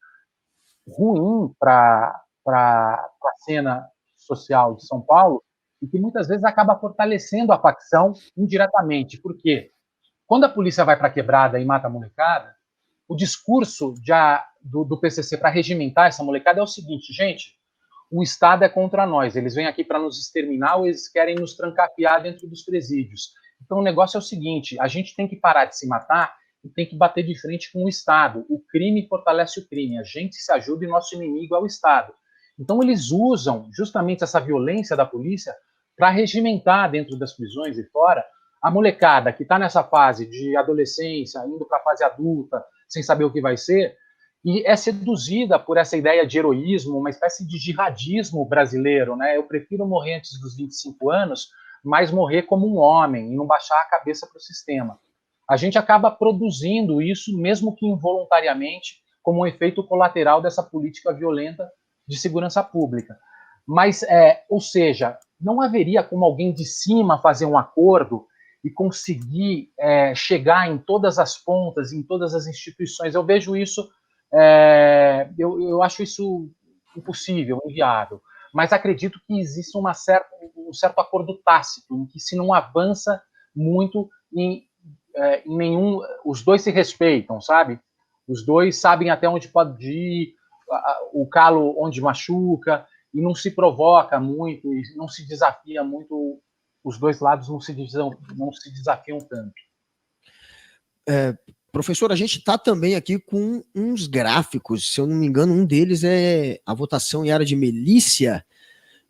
ruim para a cena social de São Paulo e que muitas vezes acaba fortalecendo a facção indiretamente. Por quê? Quando a polícia vai para a quebrada e mata a molecada, o discurso do PCC para regimentar essa molecada é o seguinte, gente, o Estado é contra nós, eles vêm aqui para nos exterminar ou eles querem nos trancafiar dentro dos presídios. Então o negócio é o seguinte, a gente tem que parar de se matar e tem que bater de frente com o Estado. O crime fortalece o crime, a gente se ajuda e nosso inimigo é o Estado. Então eles usam justamente essa violência da polícia para regimentar dentro das prisões e fora a molecada que está nessa fase de adolescência, indo para a fase adulta, sem saber o que vai ser, e é seduzida por essa ideia de heroísmo, uma espécie de jihadismo brasileiro, né? Eu prefiro morrer antes dos 25 anos, mas morrer como um homem e não baixar a cabeça para o sistema. A gente acaba produzindo isso, mesmo que involuntariamente, como um efeito colateral dessa política violenta de segurança pública. Mas, ou seja, não haveria como alguém de cima fazer um acordo e conseguir chegar em todas as pontas, em todas as instituições. Eu vejo isso, eu acho isso impossível, inviável. Mas acredito que existe um certo acordo tácito, em que se não avança muito em nenhum... Os dois se respeitam, sabe? Os dois sabem até onde pode ir, o calo onde machuca, e não se provoca muito, e não se desafia muito, os dois lados não se desafiam tanto. Professor, a gente está também aqui com uns gráficos, se eu não me engano, um deles é a votação em área de milícia,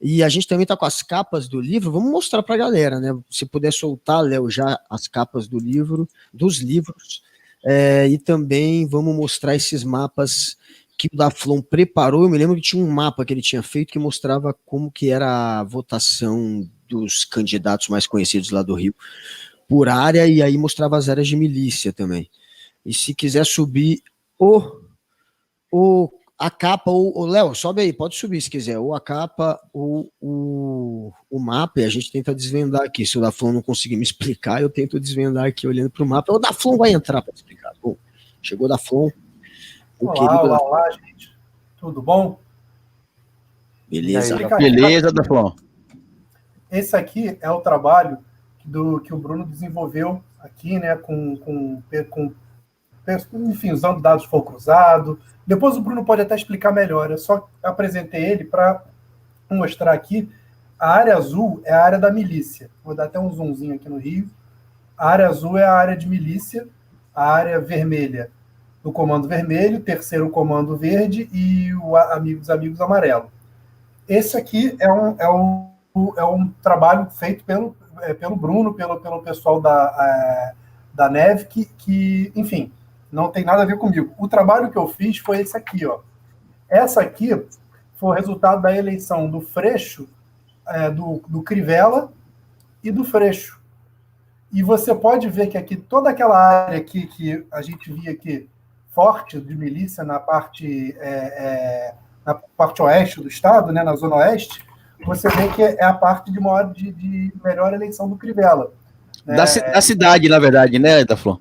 e a gente também está com as capas do livro. Vamos mostrar para a galera, né? Se puder soltar, Léo, já as capas do livro, dos livros, e também vamos mostrar esses mapas que o Daflon preparou. Eu me lembro que tinha um mapa que ele tinha feito que mostrava como que era a votação dos candidatos mais conhecidos lá do Rio por área, e aí mostrava as áreas de milícia também. E se quiser subir a capa, ou Léo, sobe aí, pode subir se quiser, ou a capa, ou o mapa, e a gente tenta desvendar aqui. Se o Daflon não conseguir me explicar, eu tento desvendar aqui olhando para o mapa. O Daflon vai entrar para explicar. Bom, chegou o Daflon. Olá, gente. Tudo bom? Beleza. Beleza, Daflon. Esse aqui é o trabalho que o Bruno desenvolveu aqui, né, enfim, usando dados de fogo cruzado. Depois o Bruno pode até explicar melhor. Eu só apresentei ele para mostrar aqui. A área azul é a área da milícia. Vou dar até um zoomzinho aqui no Rio. A área azul é a área de milícia. A área vermelha do Comando Vermelho, terceiro Comando Verde e os Amigos Amarelo. Esse aqui é um trabalho feito pelo Bruno, pelo pessoal da Neve, que, enfim, não tem nada a ver comigo. O trabalho que eu fiz foi esse aqui, ó. Essa aqui foi o resultado da eleição do Freixo, do Crivella e do Freixo. E você pode ver que aqui, toda aquela área aqui que a gente via aqui, forte de milícia na parte oeste do estado, né, na zona oeste, você vê que é a parte de melhor eleição do Crivella. Da cidade, na verdade, né, Daflon?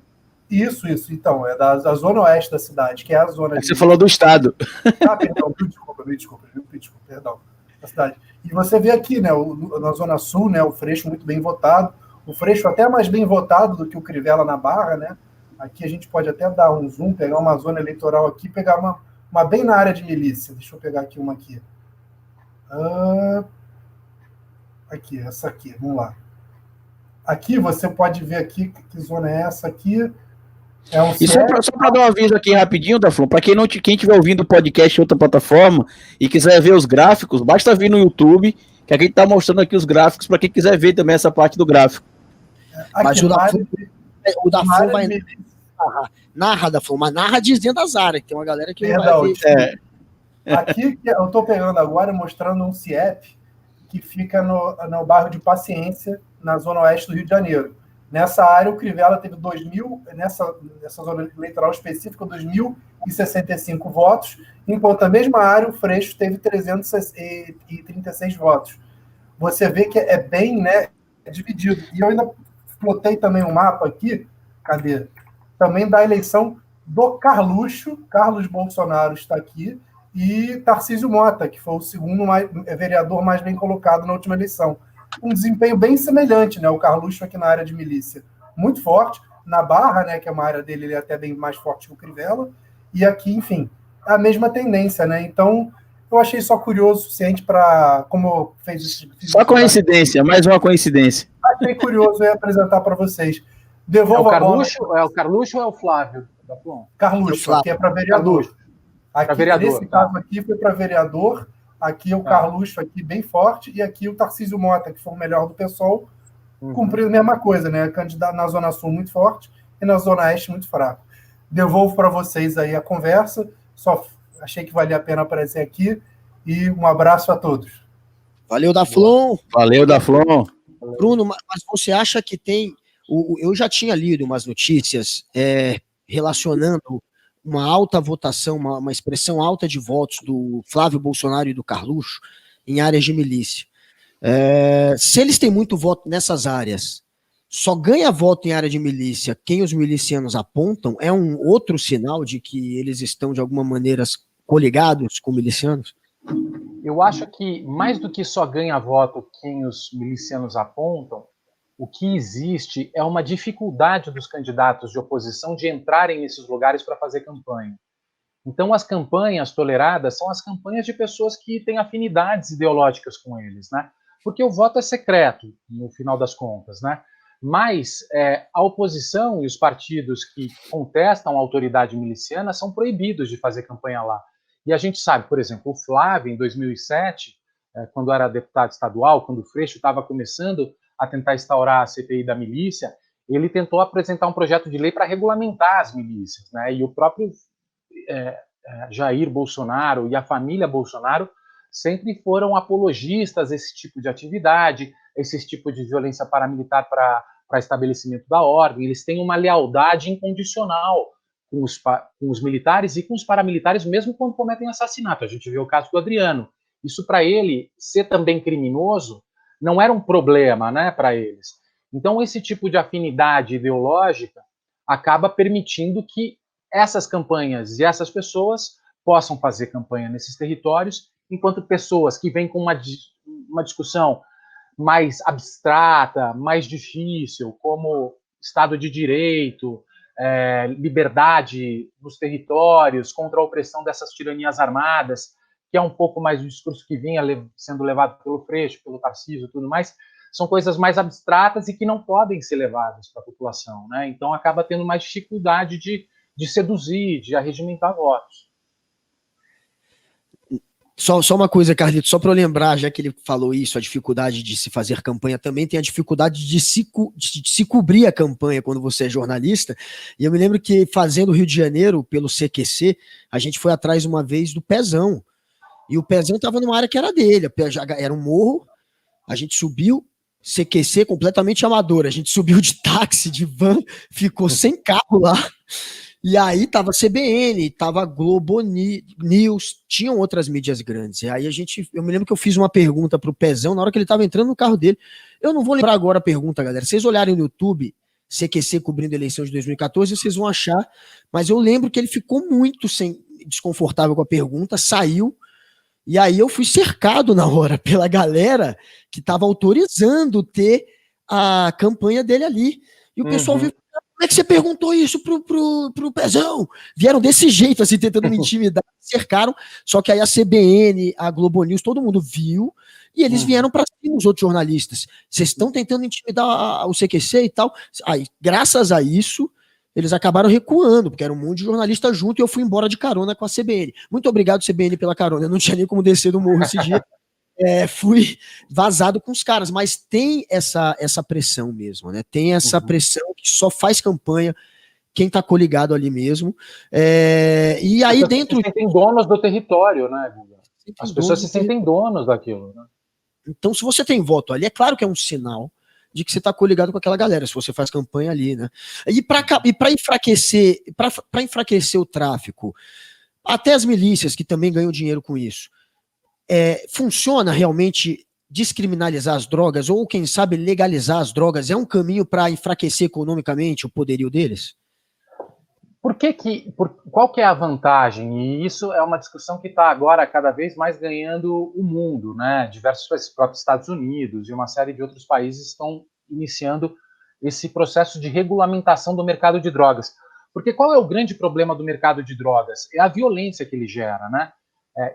Isso. Então, é da zona oeste da cidade, que é a zona... Você falou do estado. Perdão, me desculpa, perdão. Da cidade. E você vê aqui, né, na zona sul, né, o Freixo muito bem votado. O Freixo até mais bem votado do que o Crivella na Barra, né? Aqui a gente pode até dar um zoom, pegar uma zona eleitoral aqui, pegar uma bem na área de milícia. Deixa eu pegar aqui uma aqui. Aqui, essa aqui, vamos lá. Aqui você pode ver aqui que zona é essa aqui. E só para dar um aviso aqui rapidinho, Daflon, para quem estiver ouvindo o podcast em outra plataforma e quiser ver os gráficos, basta vir no YouTube, que a gente está mostrando aqui os gráficos para quem quiser ver também essa parte do gráfico. Mas o Daflon vai narra, Daflon, mas narra dizendo as áreas, que tem uma galera que não vai ver. Aqui eu estou pegando agora, mostrando um CIEP que fica no bairro de Paciência, na zona oeste do Rio de Janeiro. Nessa área, o Crivella teve 2.000, nessa zona eleitoral específica, 2.065 votos, enquanto a mesma área, o Freixo teve 336 votos. Você vê que é bem, né, dividido. E eu ainda plotei também um mapa aqui, cadê? Também da eleição do Carluxo. Carlos Bolsonaro está aqui, e Tarcísio Mota, que foi o segundo vereador mais bem colocado na última eleição. Um desempenho bem semelhante, né? O Carluxo aqui na área de milícia, muito forte. Na Barra, né, que é uma área dele, ele é até bem mais forte que o Crivella. E aqui, enfim, a mesma tendência, né? Então, eu achei só curioso o suficiente para, como fez isso. Só coincidência, mais uma coincidência. Achei curioso apresentar para vocês. Devolva a bola. É o Carluxo ou é o Flávio? Carluxo, aqui é para vereador. Aqui, vereador, nesse caso aqui foi para vereador, aqui é o Carluxo aqui bem forte, e aqui o Tarcísio Mota, que foi o melhor do PSOL, cumprindo a mesma coisa, né? Candidato na Zona Sul muito forte e na Zona Oeste muito fraco. Devolvo para vocês aí a conversa, só achei que valia a pena aparecer aqui, e um abraço a todos. Valeu, Daflon. Valeu, Daflon. Bruno, mas você acha que tem... Eu já tinha lido umas notícias relacionando uma alta votação, uma expressão alta de votos do Flávio Bolsonaro e do Carluxo em áreas de milícia. Se eles têm muito voto nessas áreas, só ganha voto em área de milícia quem os milicianos apontam, é um outro sinal de que eles estão, de alguma maneira, coligados com milicianos? Eu acho que, mais do que só ganha voto quem os milicianos apontam, o que existe é uma dificuldade dos candidatos de oposição de entrarem nesses lugares para fazer campanha. Então, as campanhas toleradas são as campanhas de pessoas que têm afinidades ideológicas com eles, né? Porque o voto é secreto, no final das contas, né? Mas a oposição e os partidos que contestam a autoridade miliciana são proibidos de fazer campanha lá. E a gente sabe, por exemplo, o Flávio, em 2007, quando era deputado estadual, quando o Freixo estava começando a tentar instaurar a CPI da milícia, ele tentou apresentar um projeto de lei para regulamentar as milícias, né? E o próprio Jair Bolsonaro e a família Bolsonaro sempre foram apologistas desse tipo de atividade, esse tipo de violência paramilitar para estabelecimento da ordem. Eles têm uma lealdade incondicional com os militares e com os paramilitares, mesmo quando cometem assassinato. A gente vê o caso do Adriano. Isso, para ele, ser também criminoso, não era um problema, né, para eles. Então, esse tipo de afinidade ideológica acaba permitindo que essas campanhas e essas pessoas possam fazer campanha nesses territórios, enquanto pessoas que vêm com uma discussão mais abstrata, mais difícil, como Estado de Direito, liberdade nos territórios, contra a opressão dessas tiranias armadas, que é um pouco mais o discurso que vinha sendo levado pelo Freixo, pelo Tarcísio e tudo mais, são coisas mais abstratas e que não podem ser levadas para a população, né? Então acaba tendo mais dificuldade de seduzir, de arregimentar votos. Só uma coisa, Carlito, só para eu lembrar, já que ele falou isso, a dificuldade de se fazer campanha, também tem a dificuldade de se cobrir a campanha quando você é jornalista. E eu me lembro que fazendo Rio de Janeiro, pelo CQC, a gente foi atrás uma vez do Pezão. E o Pezão estava numa área que era dele, era um morro, a gente subiu, CQC completamente amador, a gente subiu de táxi, de van, ficou sem carro lá. E aí tava CBN, tava Globo News, tinham outras mídias grandes. E aí eu me lembro que eu fiz uma pergunta pro Pezão na hora que ele tava entrando no carro dele. Eu não vou lembrar agora a pergunta, galera. Se vocês olharem no YouTube, CQC cobrindo a eleição de 2014, vocês vão achar. Mas eu lembro que ele ficou muito desconfortável com a pergunta, saiu. E aí eu fui cercado na hora pela galera que tava autorizando ter a campanha dele ali. E o pessoal viu, como é que você perguntou isso pro Pezão? Vieram desse jeito, assim, tentando me intimidar, cercaram, só que aí a CBN, a Globo News, todo mundo viu, e eles vieram para cima, os outros jornalistas. Vocês estão tentando intimidar o CQC e tal. Aí, graças a isso, eles acabaram recuando, porque era um monte de jornalista junto, e eu fui embora de carona com a CBN. Muito obrigado, CBN, pela carona. Eu não tinha nem como descer do morro esse dia. Fui vazado com os caras, mas tem essa pressão mesmo, né? Tem essa pressão que só faz campanha quem tá coligado ali mesmo. E aí dentro... Se sentem donos do território, né, Guga? As pessoas se sentem donos daquilo, né? Então, se você tem voto ali, é claro que é um sinal de que você tá coligado com aquela galera, se você faz campanha ali, né? E para enfraquecer o tráfico, até as milícias que também ganham dinheiro com isso, funciona realmente descriminalizar as drogas ou, quem sabe, legalizar as drogas? É um caminho para enfraquecer economicamente o poderio deles? Qual que é a vantagem? E isso é uma discussão que está agora cada vez mais ganhando o mundo, né? Diversos próprios Estados Unidos e uma série de outros países estão iniciando esse processo de regulamentação do mercado de drogas. Porque qual é o grande problema do mercado de drogas? É a violência que ele gera, né?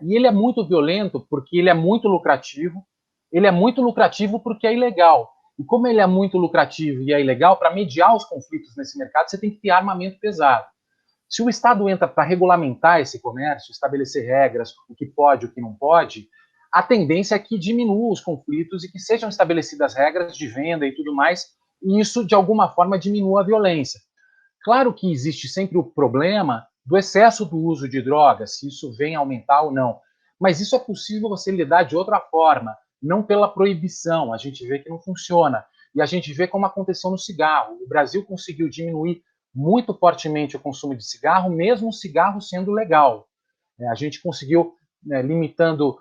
E ele é muito violento porque ele é muito lucrativo. Ele é muito lucrativo porque é ilegal. E como ele é muito lucrativo e é ilegal, para mediar os conflitos nesse mercado, você tem que ter armamento pesado. Se o Estado entra para regulamentar esse comércio, estabelecer regras, o que pode, o que não pode, a tendência é que diminua os conflitos e que sejam estabelecidas regras de venda e tudo mais, e isso, de alguma forma, diminua a violência. Claro que existe sempre o problema do excesso do uso de drogas, se isso vem a aumentar ou não. Mas isso é possível você lidar de outra forma, não pela proibição. A gente vê que não funciona. E a gente vê como aconteceu no cigarro. O Brasil conseguiu diminuir muito fortemente o consumo de cigarro, mesmo o cigarro sendo legal. A gente conseguiu, limitando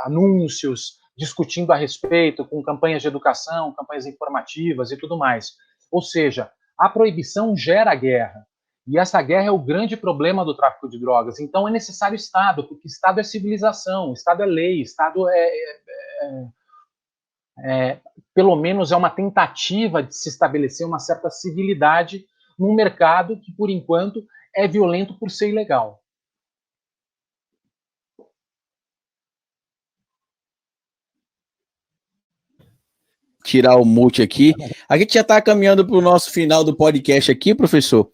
anúncios, discutindo a respeito, com campanhas de educação, campanhas informativas e tudo mais. Ou seja, a proibição gera guerra. E essa guerra é o grande problema do tráfico de drogas. Então é necessário Estado, porque Estado é civilização, Estado é lei, Estado pelo menos é uma tentativa de se estabelecer uma certa civilidade num mercado que, por enquanto, é violento por ser ilegal. tirar o mute aqui. A gente já está caminhando para o nosso final do podcast aqui, professor.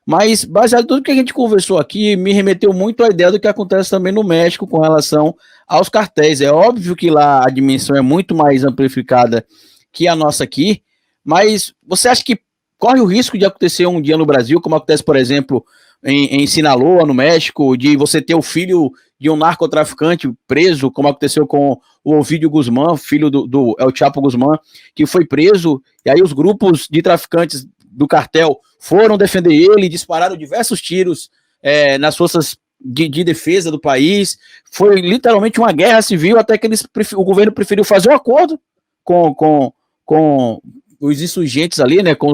Mas, baseado em tudo que a gente conversou aqui, me remeteu muito à ideia do que acontece também no México com relação aos cartéis. É óbvio que lá a dimensão é muito mais amplificada que a nossa aqui, mas você acha que corre o risco de acontecer um dia no Brasil, como acontece, por exemplo, em Sinaloa, no México, de você ter o filho de um narcotraficante preso, como aconteceu com o Ovidio Guzmán, filho do El Chapo Guzmán, que foi preso, e aí os grupos de traficantes do cartel foram defender ele, dispararam diversos tiros nas forças de defesa do país. Foi literalmente uma guerra civil, até que o governo preferiu fazer um acordo com os insurgentes ali, né, com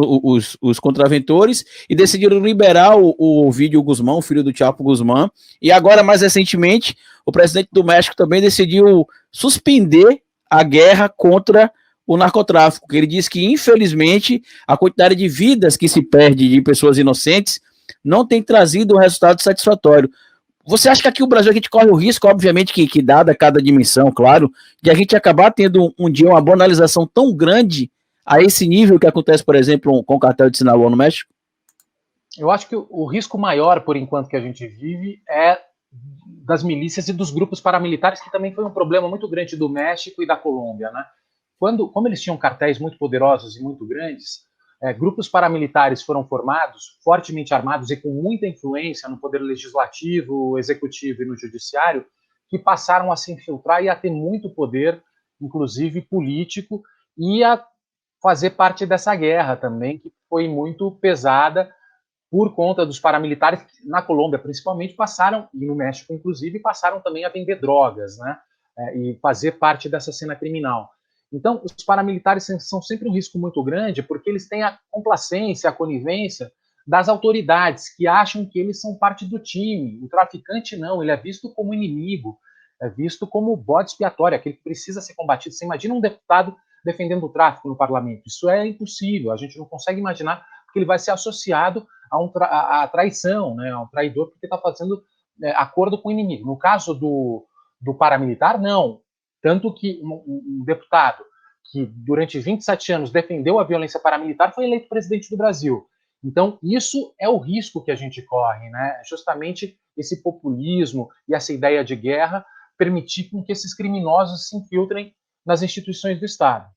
os contraventores, e decidiram liberar o Ovidio Guzmán, o filho do Chapo Guzmán. E agora, mais recentemente, o presidente do México também decidiu suspender a guerra contra o narcotráfico, que ele diz que, infelizmente, a quantidade de vidas que se perde de pessoas inocentes não tem trazido um resultado satisfatório. Você acha que aqui no Brasil a gente corre o risco, obviamente que dada cada dimensão, claro, de a gente acabar tendo um dia uma banalização tão grande a esse nível que acontece, por exemplo, com o cartel de Sinaloa no México? Eu acho que o risco maior, por enquanto, que a gente vive é das milícias e dos grupos paramilitares, que também foi um problema muito grande do México e da Colômbia, né? Como eles tinham cartéis muito poderosos e muito grandes, grupos paramilitares foram formados, fortemente armados e com muita influência no poder legislativo, executivo e no judiciário, que passaram a se infiltrar e a ter muito poder, inclusive político, e a fazer parte dessa guerra também, que foi muito pesada por conta dos paramilitares, que na Colômbia principalmente passaram, e no México inclusive, passaram também a vender drogas, né? E fazer parte dessa cena criminal. Então, os paramilitares são sempre um risco muito grande, porque eles têm a complacência, a conivência das autoridades, que acham que eles são parte do time. O traficante não, ele é visto como inimigo, é visto como bode expiatório, aquele que precisa ser combatido. Você imagina um deputado defendendo o tráfico no parlamento? Isso é impossível, a gente não consegue imaginar, porque ele vai ser associado a traição, né, a um traidor, porque está fazendo acordo com o inimigo. No caso do paramilitar, não. Tanto que um deputado que durante 27 anos defendeu a violência paramilitar foi eleito presidente do Brasil. Então, isso é o risco que a gente corre, né? Justamente esse populismo e essa ideia de guerra permitir com que esses criminosos se infiltrem nas instituições do Estado.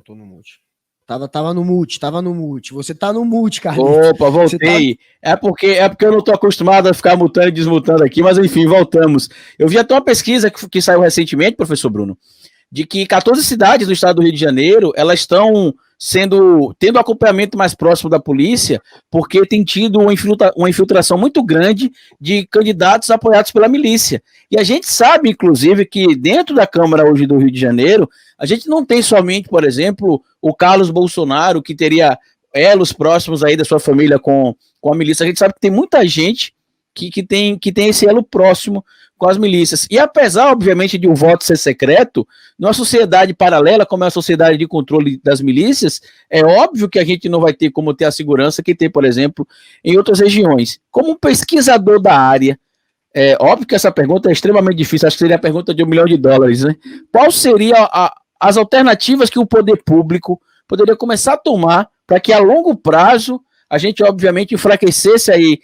Tô no mute. Tava no mute. Você tá no mute, Carlinhos. Opa, voltei. É porque eu não tô acostumado a ficar mutando e desmutando aqui, mas enfim, voltamos. Eu vi até uma pesquisa que saiu recentemente, professor Bruno, de que 14 cidades do estado do Rio de Janeiro, elas estão tendo acompanhamento mais próximo da polícia, porque tem tido uma infiltração muito grande de candidatos apoiados pela milícia. E a gente sabe, inclusive, que dentro da Câmara hoje do Rio de Janeiro, a gente não tem somente, por exemplo, o Carlos Bolsonaro, que teria elos próximos aí da sua família com a milícia. A gente sabe que tem muita gente que tem esse elo próximo com as milícias. E apesar, obviamente, de o voto ser secreto, numa sociedade paralela, como é a sociedade de controle das milícias, é óbvio que a gente não vai ter como ter a segurança que tem, por exemplo, em outras regiões. Como um pesquisador da área, é óbvio que essa pergunta é extremamente difícil, acho que seria a pergunta de $1 milhão, né? Qual seria as alternativas que o poder público poderia começar a tomar para que a longo prazo a gente, obviamente, enfraquecesse aí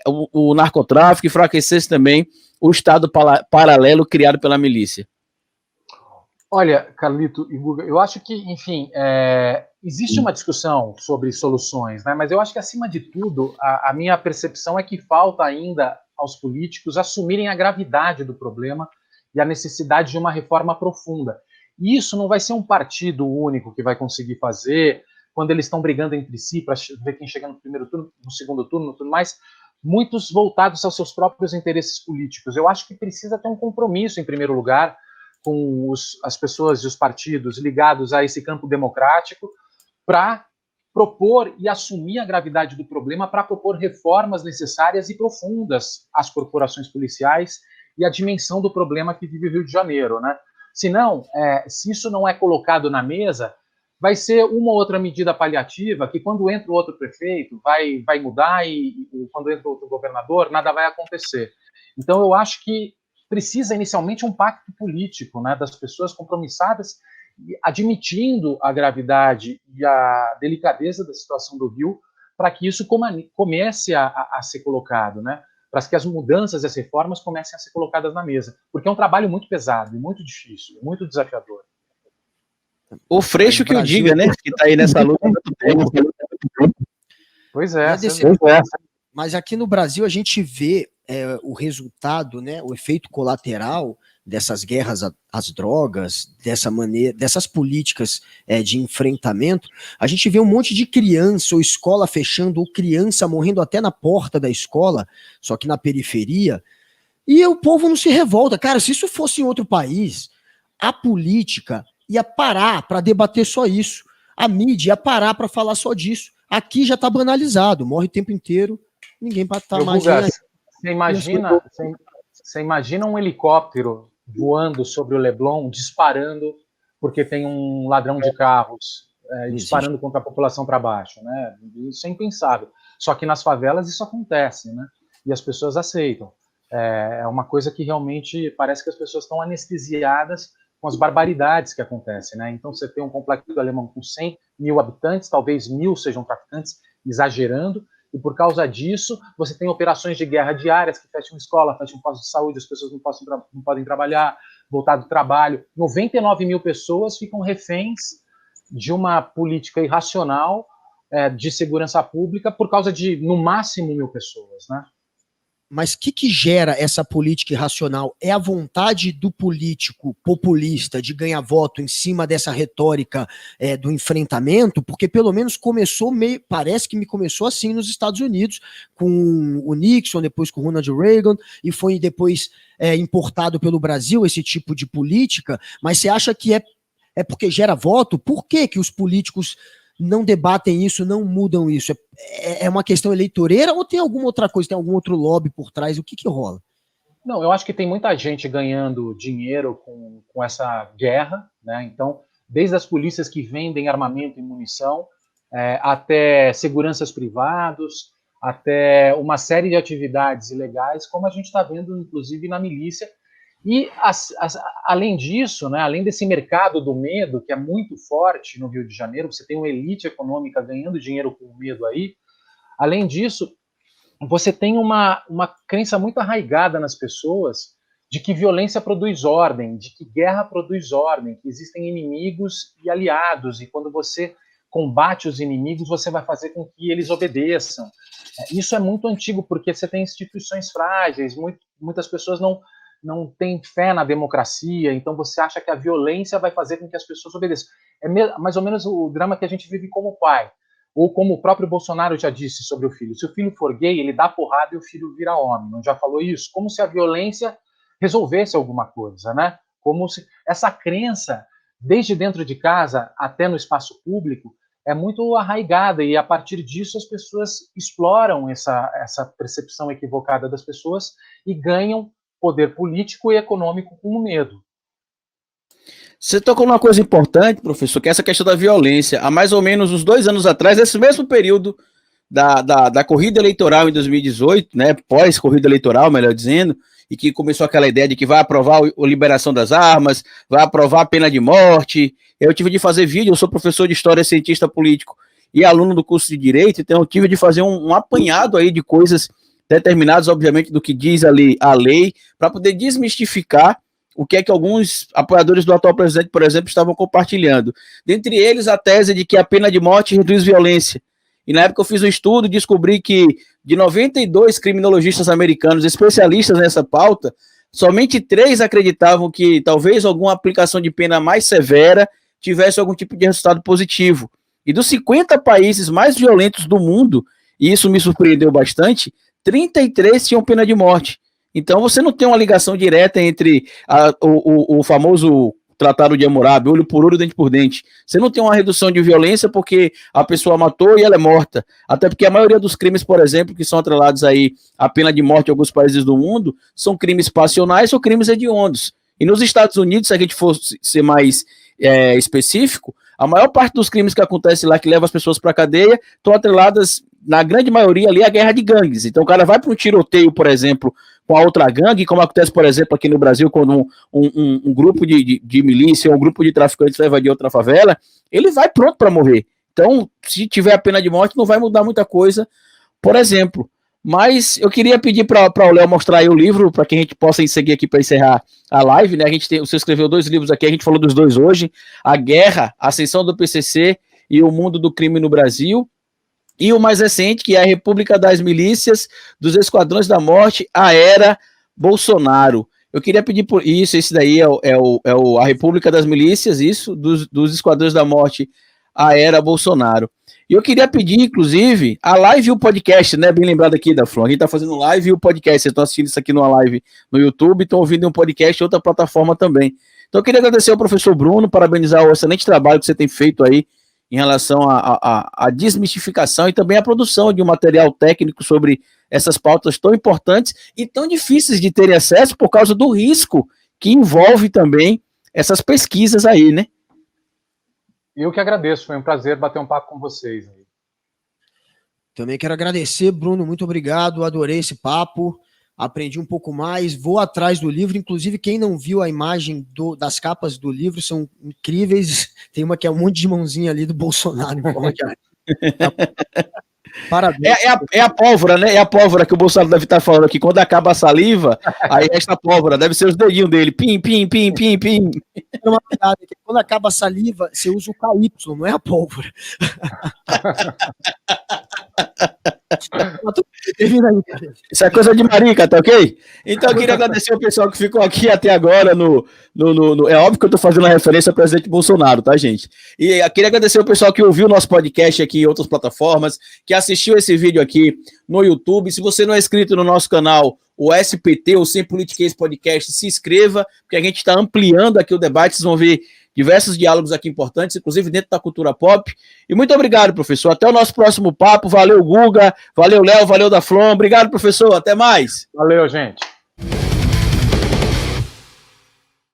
o narcotráfico, enfraquecesse também o Estado paralelo criado pela milícia? Olha, Carlito e Guga, eu acho que, enfim, existe uma discussão sobre soluções, né? Mas eu acho que, acima de tudo, a minha percepção é que falta ainda aos políticos assumirem a gravidade do problema e a necessidade de uma reforma profunda. E isso não vai ser um partido único que vai conseguir fazer, quando eles estão brigando entre si para ver quem chega no primeiro turno, no segundo turno, tudo mais, muitos voltados aos seus próprios interesses políticos. Eu acho que precisa ter um compromisso, em primeiro lugar, com as pessoas e os partidos ligados a esse campo democrático, para propor e assumir a gravidade do problema, para propor reformas necessárias e profundas às corporações policiais e à dimensão do problema que vive o Rio de Janeiro, né? Senão, se isso não é colocado na mesa, vai ser uma ou outra medida paliativa que, quando entra o outro prefeito, vai mudar, e quando entra outro governador, nada vai acontecer. Então, eu acho que precisa inicialmente um pacto político, né, das pessoas compromissadas, admitindo a gravidade e a delicadeza da situação do Rio, para que isso comece a ser colocado, né, para que as mudanças e as reformas comecem a ser colocadas na mesa, porque é um trabalho muito pesado, muito difícil, muito desafiador. O Freixo que o diga, né, que está aí nessa luta há muito tempo. Pois é. Mas aqui no Brasil a gente vê o resultado, né, o efeito colateral dessas guerras às drogas, dessas políticas de enfrentamento. A gente vê um monte de criança ou escola fechando, ou criança morrendo até na porta da escola, só que na periferia, e o povo não se revolta. Cara, se isso fosse em outro país, a política ia parar para debater só isso, a mídia ia parar para falar só disso. Aqui já está banalizado, morre o tempo inteiro, ninguém está mais... Você imagina um helicóptero voando sobre o Leblon, disparando porque tem um ladrão de carros disparando contra a população para baixo, né? Isso é impensável. Só que nas favelas isso acontece, né? E as pessoas aceitam. É uma coisa que realmente parece que as pessoas estão anestesiadas com as barbaridades que acontecem, né? Então você tem um complexo alemão com 100 mil habitantes, talvez 1.000 sejam traficantes, exagerando, e por causa disso, você tem operações de guerra diárias que fecham escola, fecham posto de saúde, as pessoas não podem trabalhar, voltar do trabalho. 99 mil pessoas ficam reféns de uma política irracional de segurança pública por causa de, no máximo, 1.000 pessoas, né? Mas o que gera essa política irracional? É a vontade do político populista de ganhar voto em cima dessa retórica do enfrentamento? Porque pelo menos parece que me começou assim nos Estados Unidos, com o Nixon, depois com o Ronald Reagan, e foi depois importado pelo Brasil esse tipo de política. Mas você acha que é porque gera voto? Por que os políticos não debatem isso, não mudam isso? É uma questão eleitoreira ou tem alguma outra coisa, tem algum outro lobby por trás? O que rola? Não, eu acho que tem muita gente ganhando dinheiro com essa guerra, né? Então, desde as polícias que vendem armamento e munição, até seguranças privados, até uma série de atividades ilegais, como a gente está vendo, inclusive, na milícia. E, além disso, né, além desse mercado do medo, que é muito forte no Rio de Janeiro, você tem uma elite econômica ganhando dinheiro com medo aí, além disso, você tem uma crença muito arraigada nas pessoas de que violência produz ordem, de que guerra produz ordem, que existem inimigos e aliados, e quando você combate os inimigos, você vai fazer com que eles obedeçam. Isso é muito antigo, porque você tem instituições frágeis, muitas pessoas não tem fé na democracia, então você acha que a violência vai fazer com que as pessoas obedeçam. É mais ou menos o drama que a gente vive como pai, ou como o próprio Bolsonaro já disse sobre o filho. Se o filho for gay, ele dá porrada e o filho vira homem. Não já falou isso? Como se a violência resolvesse alguma coisa, né? Como se essa crença, desde dentro de casa até no espaço público, é muito arraigada, e a partir disso as pessoas exploram essa percepção equivocada das pessoas e ganham poder político e econômico com o medo. Você tocou numa coisa importante, professor, que é essa questão da violência. Há mais ou menos uns 2 anos atrás, nesse mesmo período da corrida eleitoral em 2018, né, pós-corrida eleitoral, melhor dizendo, e que começou aquela ideia de que vai aprovar a liberação das armas, vai aprovar a pena de morte. Eu tive de fazer vídeo, eu sou professor de História, cientista político e aluno do curso de Direito, então eu tive de fazer um apanhado aí de coisas determinados, obviamente, do que diz ali a lei, para poder desmistificar o que é que alguns apoiadores do atual presidente, por exemplo, estavam compartilhando. Dentre eles, a tese de que a pena de morte reduz violência. E na época eu fiz um estudo e descobri que de 92 criminologistas americanos especialistas nessa pauta, somente 3 acreditavam que talvez alguma aplicação de pena mais severa tivesse algum tipo de resultado positivo. E dos 50 países mais violentos do mundo, e isso me surpreendeu bastante, 33 tinham pena de morte. Então você não tem uma ligação direta entre o famoso Tratado de Hammurabi, olho por olho, dente por dente. Você não tem uma redução de violência porque a pessoa matou e ela é morta. Até porque a maioria dos crimes, por exemplo, que são atrelados aí à pena de morte em alguns países do mundo, são crimes passionais ou crimes hediondos. E nos Estados Unidos, se a gente fosse ser mais específico, a maior parte dos crimes que acontecem lá, que levam as pessoas para a cadeia, estão atreladas, na grande maioria ali, à guerra de gangues. Então o cara vai para um tiroteio, por exemplo, com a outra gangue, como acontece, por exemplo, aqui no Brasil, quando um grupo de milícia, um grupo de traficantes vai invadir outra favela, ele vai pronto para morrer. Então, se tiver a pena de morte, não vai mudar muita coisa, por exemplo. Mas eu queria pedir para o Léo mostrar aí o livro, para que a gente possa seguir aqui para encerrar a live, né? Você escreveu 2 livros aqui, a gente falou dos 2 hoje, A Guerra, a Ascensão do PCC e o Mundo do Crime no Brasil, e o mais recente, que é a República das Milícias, dos Esquadrões da Morte, a Era Bolsonaro. Eu queria pedir por isso, esse daí a República das Milícias, isso, dos Esquadrões da Morte, a Era Bolsonaro. E eu queria pedir, inclusive, a live e o podcast, né? Bem lembrado aqui da Flor. A gente tá fazendo live e o podcast. Vocês estão assistindo isso aqui numa live no YouTube, estão ouvindo um podcast em outra plataforma também. Então eu queria agradecer ao professor Bruno, parabenizar o excelente trabalho que você tem feito aí em relação à desmistificação e também à produção de um material técnico sobre essas pautas tão importantes e tão difíceis de terem acesso por causa do risco que envolve também essas pesquisas aí, né? Eu que agradeço, foi um prazer bater um papo com vocês. Também quero agradecer, Bruno, muito obrigado, adorei esse papo, aprendi um pouco mais, vou atrás do livro, inclusive quem não viu a imagem das capas do livro são incríveis, tem uma que é um monte de mãozinha ali do Bolsonaro. Parabéns. É a pólvora, né? É a pólvora que o Bolsonaro deve estar falando aqui. Quando acaba a saliva, aí esta pólvora deve ser os dedinhos dele. Pim, pim, pim, pim, pim. É uma piada, que quando acaba a saliva, você usa o KY, não é a pólvora. Isso é coisa de marica, tá ok? Então eu queria agradecer o pessoal que ficou aqui até agora é óbvio que eu tô fazendo uma referência ao presidente Bolsonaro, tá, gente? E eu queria agradecer o pessoal que ouviu o nosso podcast aqui em outras plataformas, que assistiu esse vídeo aqui no YouTube. Se você não é inscrito no nosso canal, o SPT, o Sem Politiquês Podcast, se inscreva, porque a gente está ampliando aqui o debate, vocês vão ver diversos diálogos aqui importantes, inclusive dentro da cultura pop. E muito obrigado, professor. Até o nosso próximo papo. Valeu, Guga. Valeu, Léo. Valeu, Daflon. Obrigado, professor. Até mais. Valeu, gente.